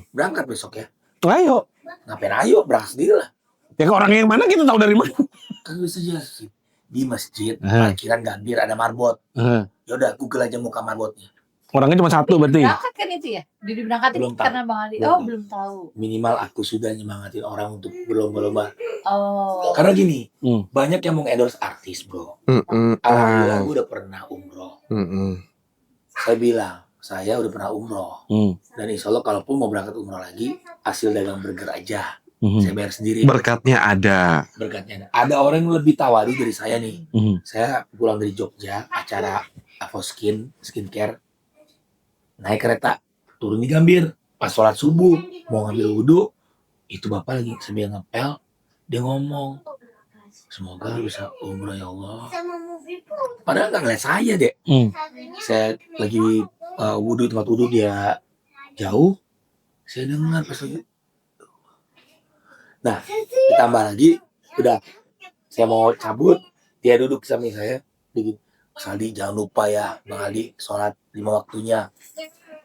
Berangkat besok ya. Ayo. Ngapain ayo, berangkat sendiri lah. Ya orang yang mana kita tahu dari mana? Kan bisa jelasin. Di masjid parkiran Gambir ada Marbot. Ya udah Google aja muka Marbotnya. Orangnya cuma satu berarti. Berangkat kan itu ya? Diberangkatin Belum tahu. karena Bang Ali. Belum Oh, tahu. belum tahu. Minimal aku sudah nyemangatin orang untuk berlomba-lomba. Oh. Karena gini, banyak yang mau endorse artis bro. Alhamdulillah gue udah pernah umroh. Saya bilang, saya udah pernah umroh. Hmm. Dan insya Allah kalaupun mau berangkat umroh lagi, hasil dagang burger aja. Mhm. Saya bayar sendiri. Berkatnya ada. Berkatnya. Ada orang yang lebih tawadu dari saya nih. Mhm. Saya pulang dari Jogja, acara skincare. Naik kereta, turun di Gambir. Pas sholat subuh, mau ngambil wudhu, itu bapak lagi sambil ngepel, dia ngomong, semoga bisa umroh ya Allah. Padahal nggak ngeliat saya deh. Saya lagi wudhu, tempat wudhu dia jauh, saya dengar pas lagi. Nah, ditambah lagi, udah saya mau cabut, dia duduk di samping saya, dia gitu, Mas Aldi jangan lupa ya, Bang Aldi sholat 5 waktunya,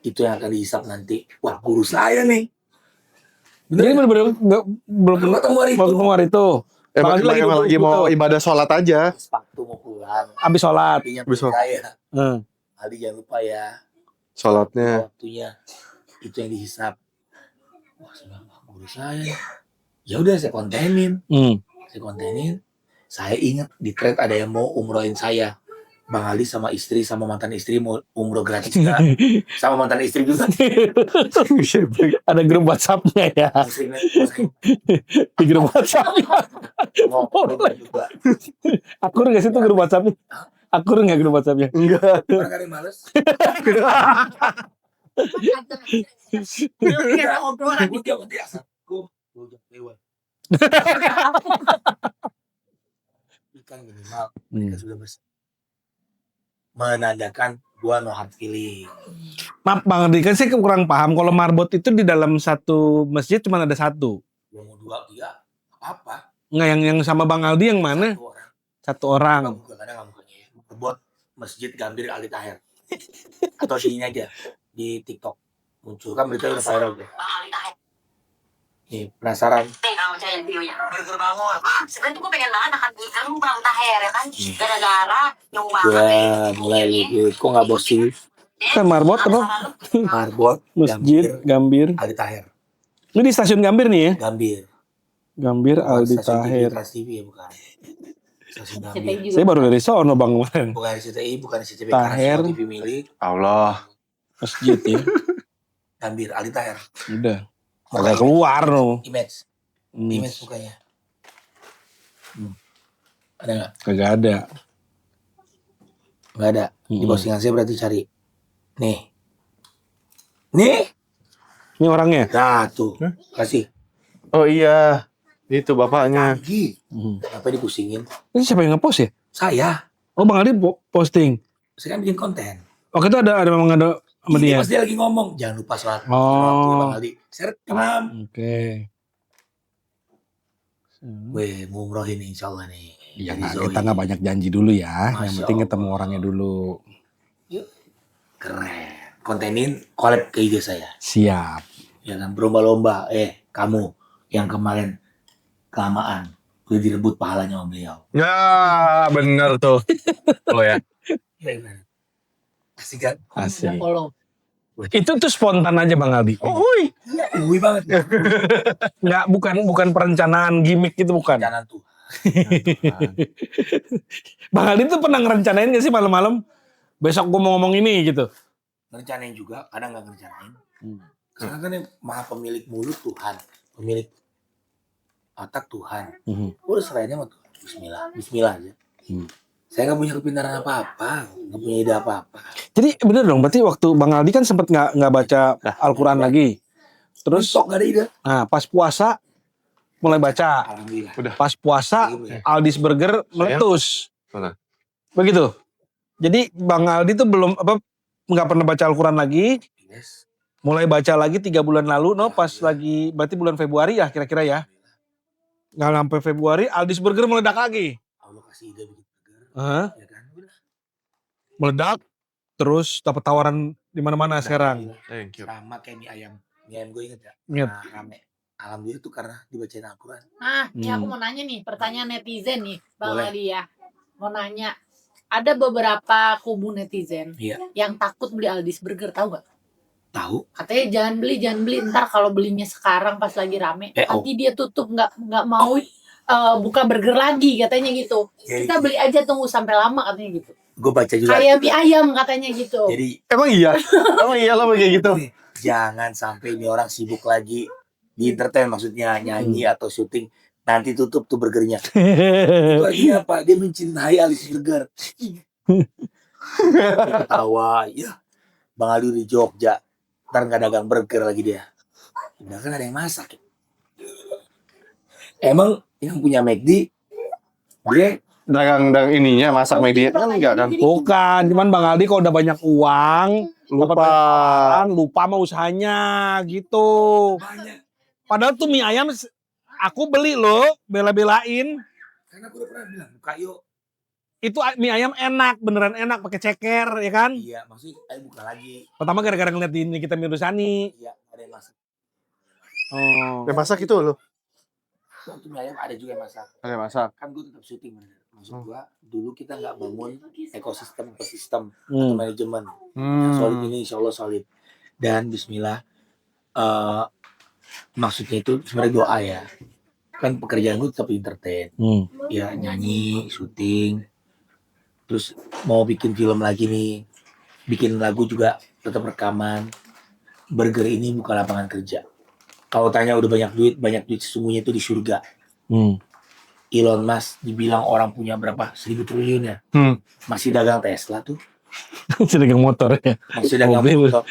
itu yang akan dihisap nanti. Wah, guru saya nih. Jadi Bener, bener-bener belum Baru ketemu hari mau itu. ketemu hari itu. Emang Bang Aldi lagi mau ibadah sholat aja. Waktu mau pulang, Abis sholat. artinya Besok. saya, Hmm. Aldi jangan lupa ya, Sholatnya. waktunya itu yang dihisap. Wah, saya bilang, guru saya. Ya udah saya kontenin. Saya ingat di thread ada yang mau umrohin saya. Bang Ali sama istri sama mantan istri mau umroh gratis nggak? Sama mantan istri juga. Ada grup WhatsApp-nya ya. Di grup WhatsApp-nya. Mau umroh juga. Akur nggak sih tuh grup WhatsApp-nya? Akur nggak grup WhatsApp-nya? Enggak. Orang ada yang males. Kan minimal mereka sudah menandakan gua no hard feeling. Maaf Bang Aldi, kan saya kurang paham. Kalau marbot itu di dalam satu masjid cuma ada satu. Gua mau 2, 3 apa? Nggak, yang sama Bang Aldi yang mana? Satu orang. Kadang mukanya buat Masjid Gambir Ali Taher. Atau di ini aja di TikTok muncul kan berita udah viral tuh. Nih penasaran? Nih kalau saya lihat videonya. Burger bangun. Sebenarnya tuh gue pengen banget makan burger lu Bang Taher ya kan. Gara-gara nyong banget. Wah, mulai lagi. Kok nggak bos sih? Kan marbot apa? Marbot Masjid Gambir. Ali Taher. Ini di stasiun Gambir nih ya? Gambir. Gambir Aldi Stasiun TV, Taher. Trans TV ya bukan. Stasiun CTI Gambir. juga. Saya baru dari sono Bang kemarin. Bukan CTI, bukan CTV Taher. karena TV milik Allah. Masjid ya. Gambir Ali Taher. Udah. Agak keluar loh. Image mukanya. Ada nggak? Kagak ada. Nggak ada. Di postingan saya berarti cari. Nih. Ini orangnya. Nah tuh. Kasih. Oh iya. Itu bapaknya. Lagi. Kenapa dipusingin? Ini siapa yang ngepost ya? Saya. Oh Bang Aldi posting. Saya kan bikin konten. Waktu itu memang ada sama Ini dia. pas dia lagi ngomong. Jangan lupa sholat. Oh. Bang Aldi. Saya rekam. Oke. Weh, ngumroh ini insya Allah nih. Ya Dari nggak, Zoe. kita nggak banyak janji dulu ya. Yang Masya penting Allah. ketemu orangnya dulu. Keren. Kontenin collab ke IG saya. Siap. Ya kan berlomba-lomba. Kamu yang kemarin kelamaan. Udah direbut pahalanya sama beliau. Ya bener tuh. Lo ya. Asik kan? Asik. Follow. Itu tuh spontan aja Bang Aldi. Oh, Wih banget. nggak bukan perencanaan gimmick gitu bukan. Jangan tuh. Bang Aldi tuh pernah ngerencanain gak sih malam-malam? Besok gue mau ngomong ini gitu. Ngerencanain juga, kadang nggak ngerencanain. Karena kan yang maha pemilik mulut Tuhan, pemilik otak Tuhan. Udah serahinnya sama Tuhan. Bismillah aja. Saya nggak punya kepintaran apa-apa, nggak punya ide apa-apa. Jadi bener dong, berarti waktu Bang Aldi kan sempet nggak baca Al-Quran lagi. Terus, Stok nggak ada ide. nah pas puasa mulai baca. Alhamdulillah. Pas puasa Aldi's Burger meletus. Mana? Begitu. Jadi Bang Aldi tuh belum nggak pernah baca Al-Quran lagi. Yes. Mulai baca lagi 3 bulan lalu, pas lagi berarti bulan Februari ya kira-kira ya. Nggak sampai Februari Aldi's Burger meledak lagi. Allah kasih ide begitu. Hah? Ya kan? Udah. Meledak, terus dapat tawaran di mana-mana sekarang. Thank you. Sama kayak mie ayam. Mie ayam gue inget ya? Ingat. Nah, rame. Alhamdulillah itu karena dibacain Al-Quran. Nah, ini aku mau nanya nih, pertanyaan netizen nih, Bang Boleh. Aldi ya. Mau nanya, ada beberapa kubu netizen Iya. yang takut beli Aldi's Burger, tahu gak? Tahu? Katanya jangan beli, ntar kalau belinya sekarang pas lagi rame, nanti dia tutup nggak mau buka burger lagi katanya gitu. Jadi, Kita beli aja tunggu sampai lama katanya gitu. gue baca juga. Kayak mie ayam katanya gitu. Jadi Emang iya? Emang iya lo kayak gitu? jangan sampai ini orang sibuk lagi di entertain, maksudnya nyanyi atau syuting, nanti tutup tuh burgernya. Itu artinya apa? Dia mencintai Alice Burger. Ketawa, ya Bang Ali di Jogja, ntar nggak dagang burger lagi dia. Udah kan ada yang masak. Emang yang punya McD dia Dagang ininya masak media kan enggak kan? Bukan, cuman Bang Aldi kalau udah banyak uang, dapat Lupa. tawaran, lupa sama usahanya gitu. banyak. Padahal tuh mie ayam aku beli loh, bela-belain. Karena aku udah pernah bilang, Kak Yo, Itu mie ayam enak, beneran enak pakai ceker ya kan? iya maksudnya ayo buka lagi. Pertama gara-gara ngeliat di Nikita Mirzani. Iya, ada yang masak. Oh. Yang masak itu lo? Waktu mie ayam ada juga yang masak. Ada yang masak. Kan gue tetap syuting bener. Maksud gua dulu kita nggak bangun ekosistem atau Hmm. manajemen yang solid ini, insya Allah solid. Dan Bismillah, maksudnya itu sebenarnya doa ya. Kan pekerjaan gue tetap entertain, Hmm. ya nyanyi, syuting, terus mau bikin film lagi nih, bikin lagu juga tetap rekaman. Burger ini bukan lapangan kerja. Kalau tanya udah banyak duit sesungguhnya itu di surga. Hmm. Elon Musk dibilang orang punya berapa 1.000 triliun ya, masih dagang Tesla tuh, Sedagang motor ya. masih dagang Mobil. motor.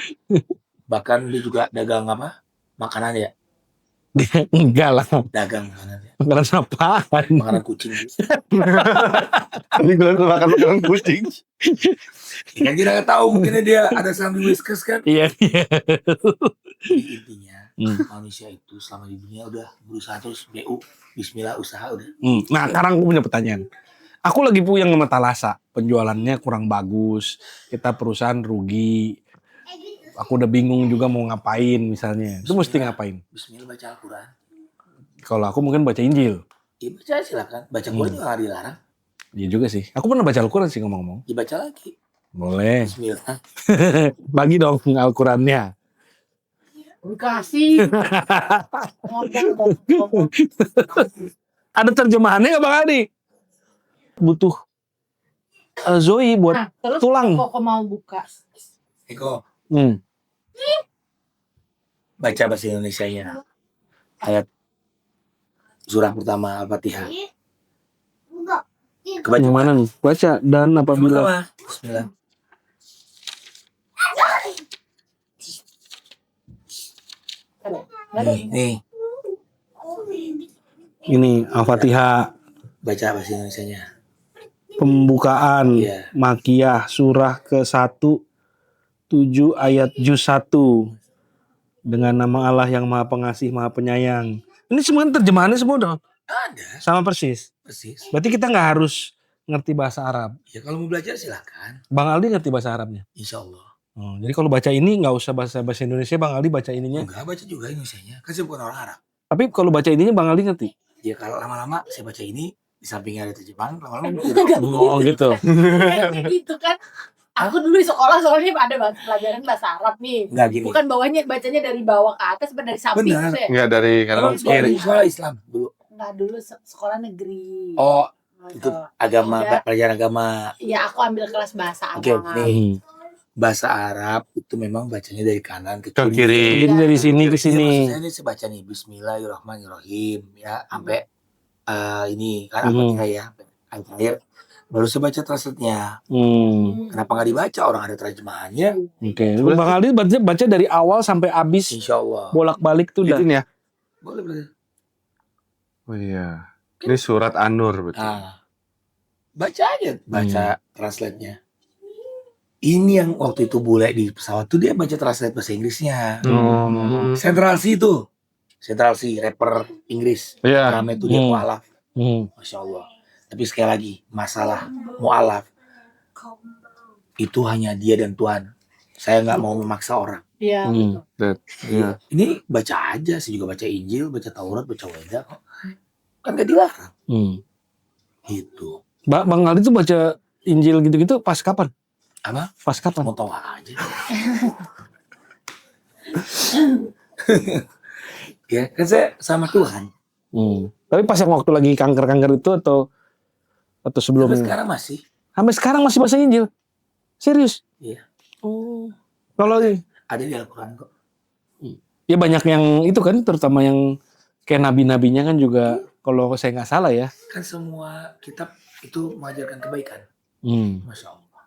Bahkan dia juga dagang apa? Makanan ya, Enggak lah. dagang makanan ya. Makanan apaan? Makanan kucing. Ini gue makan makanan kucing. Kan kita nggak tahu, mungkin dia ada sambil whiskers kan. Iya. Jadi intinya manusia itu selama di dunia udah berusaha terus BU, Bismillah usaha udah. Nah sekarang aku punya pertanyaan. Aku lagi puyeng sama Thalassa. Penjualannya kurang bagus. Kita perusahaan rugi. Aku udah bingung juga mau ngapain misalnya. Itu mesti ngapain? Bismillah baca Al-Quran. Kalau aku mungkin baca Injil. Ya baca silakan, baca Quran juga nggak dilarang. Iya juga sih. Aku pernah baca Al-Quran sih ngomong-ngomong. Dibaca lagi. Boleh. Bismillah. Bagi dong Al-Qurannya. Dikasih. Ada terjemahannya nggak Bang Aldi? Butuh Zoe buat Nah, terus tulang. kok mau buka? Eko, Hmm. baca bahasa Indonesianya. Ayat surah pertama Al-Fatihah. Kebaca Yang mana nih? Baca. Dan apabila pertama. Bismillah. Nih, ini Al-Fatihah, baca bahasa Indonesianya. pembukaan Iya. Makiyah surah ke-1 7 ayat juz 1. Dengan nama Allah yang Maha Pengasih, Maha Penyayang. Ini semua terjemahannya semua dong. Ada, Sama persis. persis. Berarti kita nggak harus ngerti bahasa Arab. Ya kalau mau belajar silakan. Bang Aldi ngerti bahasa Arabnya. Insya Allah. Jadi kalau baca ini nggak usah bahasa Indonesia, Bang Aldi baca ininya. Enggak baca juga Indonesianya. Kan saya bukan orang Arab. Tapi kalau baca ininya Bang Aldi ngerti. Ya kalau lama-lama saya baca ini, di sampingnya ada terjemahan, lama-lama Oh gitu. Kayak gitu kan. Aku dulu di sekolah soalnya ada pelajaran bahasa Arab nih. enggak gini. Bukan bacanya dari bawah ke atas, benar dari samping. Benar. Tuh ya? Enggak dari karena Kalau sekolah Islam dulu. Enggak, dulu sekolah negeri. Oh, Gitu. itu agama, Udah. pelajaran agama. Iya, aku ambil kelas bahasa Oke, agama. nih. Bahasa Arab itu memang bacanya dari kanan ke ke kiri. kiri. Jadi dari sini ke Iya, sini. maksud saya ini saya baca nih Bismillahirrahmanirrahim ya sampai ini kan Mhm. apa ya ayat terakhir baru saya baca translate-nya. Kenapa nggak dibaca, orang ada terjemahannya? Oke. Bang Aldi baca dari awal sampai habis Insya Allah. bolak-balik tuh dah. Itu ya. Boleh boleh. Oh iya. Ini surat An-Nur betul. Baca aja, baca translate-nya. Ini yang waktu itu bule di pesawat tuh dia baca translate bahasa Inggrisnya. Central C itu. Central C, rapper Inggris. Iya. Rame tuh dia Hmm. mualaf. Masya Allah. Tapi sekali lagi, masalah mualaf itu hanya dia dan Tuhan. Saya nggak mau memaksa orang. Iya. Iya. Ini baca aja, saya juga baca Injil, baca Taurat, baca Weda kok. Kan gak dilarang. Gitu. Bang Aldi tuh baca Injil gitu-gitu pas kapan? Apa? Pas kapan? Mau tahu aja. Ya, kan saya sama Tuhan. Tapi pas yang waktu lagi kanker-kanker itu atau Sampai sebelumnya? sekarang masih. Sampai sekarang masih baca Injil? Serius? Iya. Oh. Kalau Ada di Al-Quran kok. ya banyak yang itu kan, terutama yang kayak nabi-nabinya kan juga, kalau saya nggak salah ya. Kan semua kitab itu mengajarkan kebaikan. Masya Allah.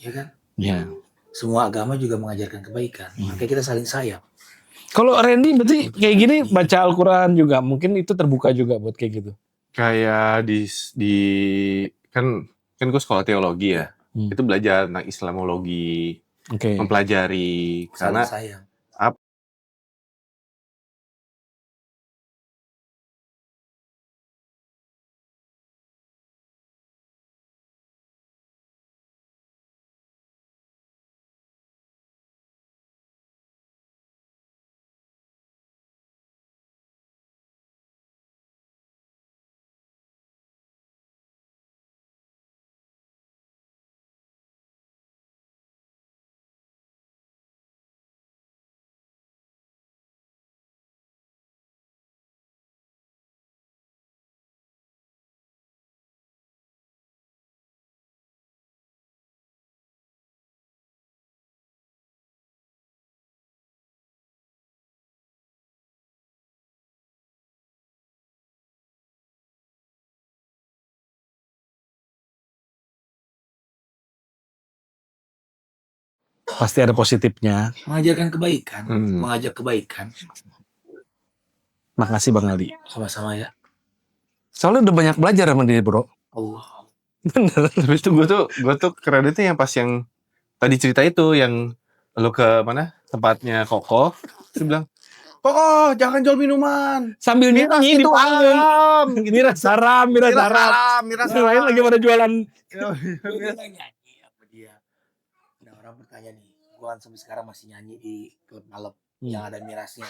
Ya kan? Ya. Semua agama juga mengajarkan kebaikan. Makanya kita saling sayang. Kalau Randy berarti kayak gini baca Al-Quran juga, mungkin itu terbuka juga buat kayak gitu. Kayak di kan gue sekolah teologi ya. Itu belajar tentang Islamologi, Oke. mempelajari Saling karena sayang. Pasti ada positifnya. Mengajarkan kebaikan. Mengajak kebaikan. Makasih Bang Aldi. Sama-sama ya. Soalnya udah banyak belajar sama dia bro. Allah. Bener. Habis itu gue tuh keren itu yang pas yang tadi cerita itu yang lu ke mana tempatnya Koko, terus bilang, Koko jangan jual minuman. Sambil nyanyi di panggung. Miras haram, miras haram. miras Yang lain lagi pada jualan. Dia nyanyi apa dia. Nah orang bertanya nih, gua kan sampai sekarang masih nyanyi di klub malam yang ada mirasnya.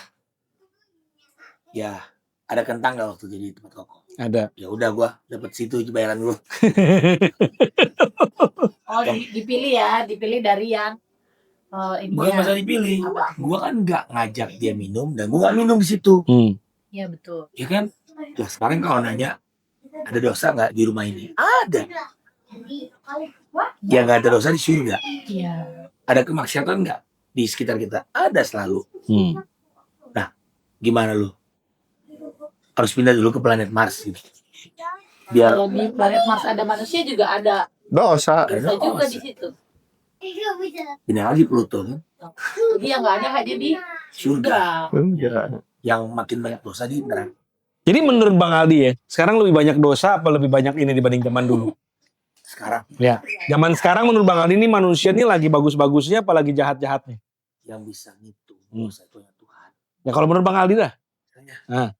Ya, ada kentang gak waktu jadi tempat Koko? Ada. Ya udah gua dapat situ bayaran gua. Oh, dipilih dari yang Bukan masalah dipilih. Gua kan nggak ngajak dia minum dan gua nggak minum di situ. Iya betul. Ya kan? Lah sekarang kalau nanya ada dosa nggak di rumah ini? Ada. Ya nggak ada dosa di surga. Iya. Ada kemaksiatan nggak di sekitar kita? Ada selalu. Nah, gimana lu? Harus pindah dulu ke planet Mars gitu. Biar Kalau di planet Mars ada manusia juga ada Dosa. dosa juga di situ. pindah lagi Pluto kan? Jadi yang nggak ada hanya di Surga. surga. Yang makin banyak dosa di neraka. Jadi menurut Bang Aldi ya, sekarang lebih banyak dosa apa lebih banyak ini dibanding zaman dulu? Sekarang Ya, zaman sekarang menurut Bang Aldi ini manusia ini lagi bagus-bagusnya apa lagi jahat-jahatnya? yang bisa ngitung dosa itu hanya Tuhan. Ya kalau menurut Bang Aldi dah. Nah.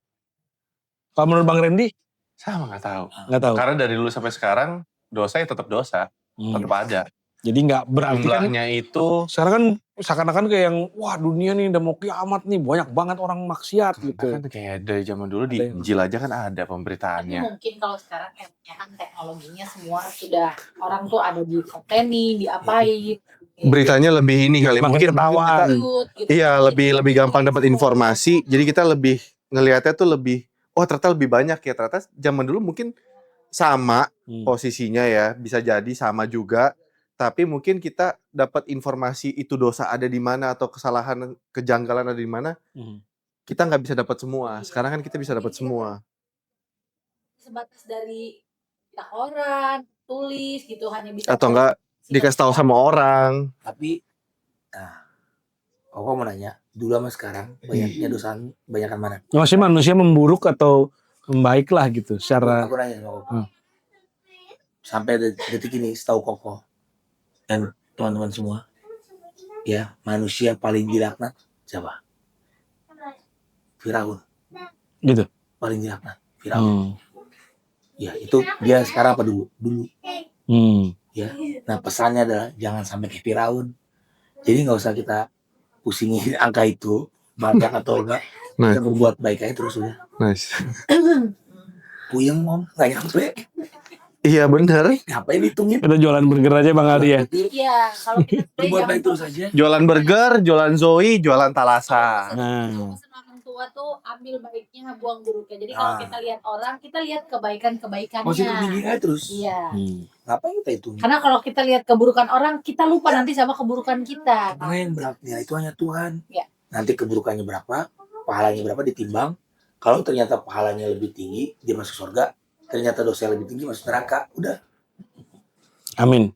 Kalau menurut Bang Randy? Sama nggak tahu. Nggak tahu. Karena dari dulu sampai sekarang dosa ya tetap dosa, tetap ada. Jadi nggak berarti kan Jumlahnya itu sekarang kan seakan-akan kayak yang wah dunia nih udah mau kiamat nih, banyak banget orang maksiat gitu. kan kayak dari zaman dulu di Injil aja kan ada Tapi pemberitaannya. mungkin kalau sekarang ya kan teknologinya semua sudah orang tuh ada di kontenin, diapain. Beritanya lebih ini kali, Makin mungkin ketahuan. Gitu. iya lebih gampang dapat informasi. Jadi kita lebih ngelihatnya tuh lebih, oh ternyata lebih banyak ya. Ternyata zaman dulu mungkin sama posisinya ya, bisa jadi sama juga. Tapi mungkin kita dapat informasi itu dosa ada di mana atau kesalahan, kejanggalan ada di mana. Kita nggak bisa dapat semua. Sekarang kan kita bisa dapat semua. Sebatas dari koran, tulis gitu hanya bisa. Atau enggak dikasih tahu sama orang. Tapi, nah, Koko mau nanya, dulu sama sekarang banyaknya dosa banyakan mana? Maksudnya manusia memburuk atau membaik lah gitu secara. Aku nanya sama Koko. Sampai detik ini setahu Koko dan teman-teman semua, ya manusia paling dilaknat siapa? Firaun. Gitu. Paling dilaknat Firaun. Ya itu dia sekarang apa dulu? Dulu. Ya. Nah pesannya adalah jangan sampai ke Firaun. Jadi nggak usah kita pusingin angka itu banyak atau enggak. Kita berbuat baik aja terus udah. Nice. Puyeng om nggak nyampe. Iya benar. Ngapain hitungin? Kita jualan burger aja Bang Aldi ya. Iya, kalau kita Berbuat baik terus aja. Jualan burger, jualan Zoe, jualan Talasa. pesen orang tua tua tuh ambil baiknya, buang buruknya. Jadi kalau Ah. kita lihat orang, kita lihat kebaikan-kebaikannya. Positif thinking aja terus. Iya. Ngapain kita itu? Karena kalau kita lihat keburukan orang, kita lupa nanti sama keburukan kita. Karena yang berat nilai itu hanya Tuhan. Ya. Nanti keburukannya berapa, pahalanya berapa ditimbang. Kalau ternyata pahalanya lebih tinggi, dia masuk surga. Ternyata dosa lebih tinggi, masuk neraka. Udah. Amin.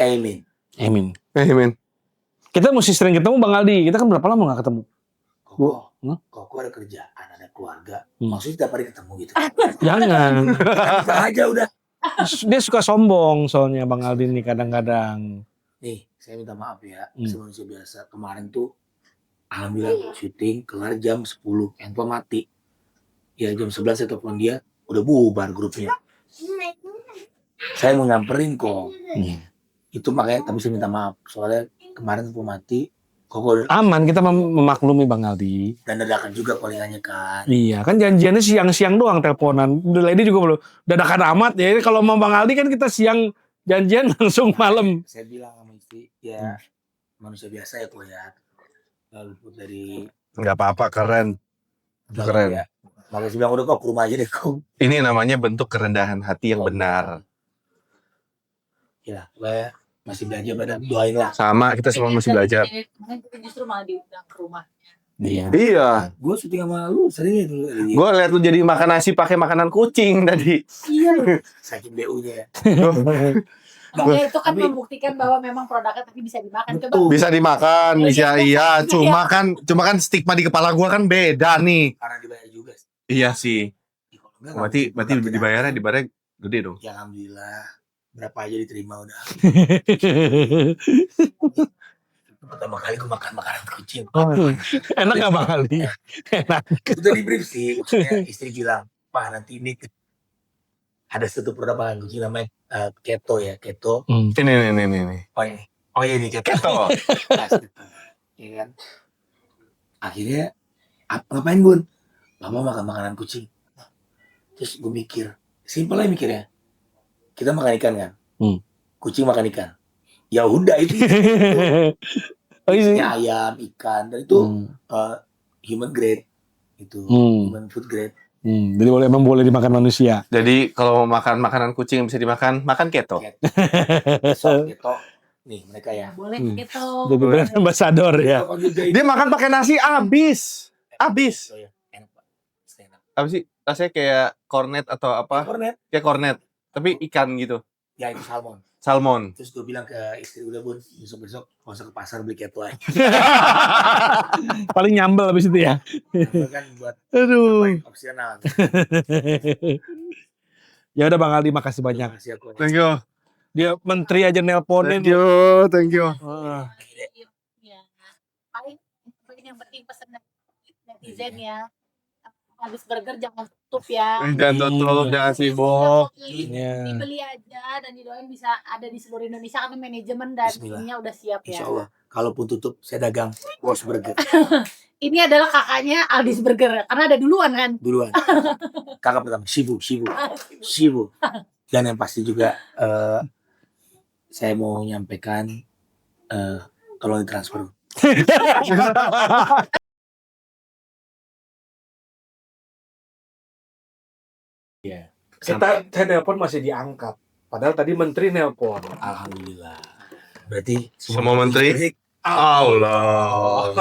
Amin. Amin. Amin. Kita mesti sering ketemu Bang Aldi. Kita kan berapa lama gak ketemu? Kok ada kerjaan, ada keluarga. Maksudnya tiap hari ketemu gitu. Jangan. Kita aja udah. Dia suka sombong soalnya Bang Aldi nih kadang-kadang. Nih, saya minta maaf ya. Manusia biasa. Kemarin tuh, alhamdulillah syuting kelar jam 10. Handphone mati. Ya jam 11 saya telepon dia. Udah bubar grupnya. Saya mau nyamperin kok. Itu makanya tapi saya minta maaf. Soalnya kemarin handphone mati. Kok udah Aman, kita memaklumi Bang Aldi. dan dadakan juga callingannya kan. Iya, kan janjiannya siang-siang doang teleponan. The Lady juga belum dadakan amat ya. Kalau mau Bang Aldi kan kita siang janjian langsung malam. Saya bilang sama istri, ya manusia biasa ya kok ya. Lalu luput dari Nggak apa-apa, keren. Keren. ya. Makanya saya bilang udah kok ke rumah aja deh kok. Ini namanya bentuk kerendahan hati yang benar. Ya, saya masih belajar pada doain lah. Sama, kita semua masih belajar. Makanya kita justru malah diundang ke rumah. Iya. Iya. Gue syuting sama lu sering ya dulu. Gue lihat lu jadi makan nasi pakai makanan kucing tadi. Iya. Saking BU-nya ya. Makanya itu kan Tapi- membuktikan bahwa memang produknya tapi bisa dimakan. Coba. Betul. Bisa dimakan, bisa iya. Cuma kan stigma di kepala gue kan beda nih. Karena dibayar juga sih. Iya sih. Ya, kalau enggak, Berarti nggak mungkin dibayarnya gede dong. Ya alhamdulillah. Berapa aja diterima udah. Pertama kali gue makan makanan kucing. Enak gak Bang Aldi? Enak. Udah di brief sih. Maksudnya istri bilang, Pak nanti ini ada satu produk makanan kucing namanya keto ya. Keto. Ini. Oh iya ini keto. Keto. Iya kan. Akhirnya ngapain Bun? Mama makan makanan kucing. Terus gue mikir, simpel aja mikirnya. Kita makan ikan kan, kucing makan ikan. Ya udah itu Oh iya. isinya ayam, ikan, dan itu human grade, itu human food grade. Jadi emang boleh dimakan manusia. Jadi kalau mau makan makanan kucing yang bisa dimakan, makan keto. Besok keto, nih mereka ya. Boleh gitu. Jadi brand ambassador ya. Dia makan pakai nasi abis. Oh, ya. Enak Pak. Enak. Apa sih? Rasanya kayak cornet atau apa? Kornet. Kayak cornet. Tapi ikan gitu. Ya itu salmon. Salmon. Terus gue bilang ke istri udah Bun, besok nggak usah ke pasar beli keto aja. Paling nyambel habis itu ya. Karena kan buat Aduh. opsional. Ya udah Bang Aldi, makasih banyak. Makasih aku. Thank you. Dia menteri aja nelponin. Thank you. Ya. Paling yang penting pesan netizen ya. Habis burger jangan tutup ya. Jangan tutup, jangan sibuk. Iya. Dibeli aja dan didoain bisa ada di seluruh Indonesia karena manajemen dan Bismillah. timnya udah siap ya. Insya Allah. Kalaupun tutup, saya dagang Wars Burger Ini adalah kakaknya Aldis Burger karena ada duluan kan. duluan. Kakak pertama, Shibu. Dan yang pasti juga saya mau menyampaikan tolong ditransfer. Saya nelpon masih diangkat. Padahal tadi menteri nelpon. Alhamdulillah. Berarti Semua menteri? Allah.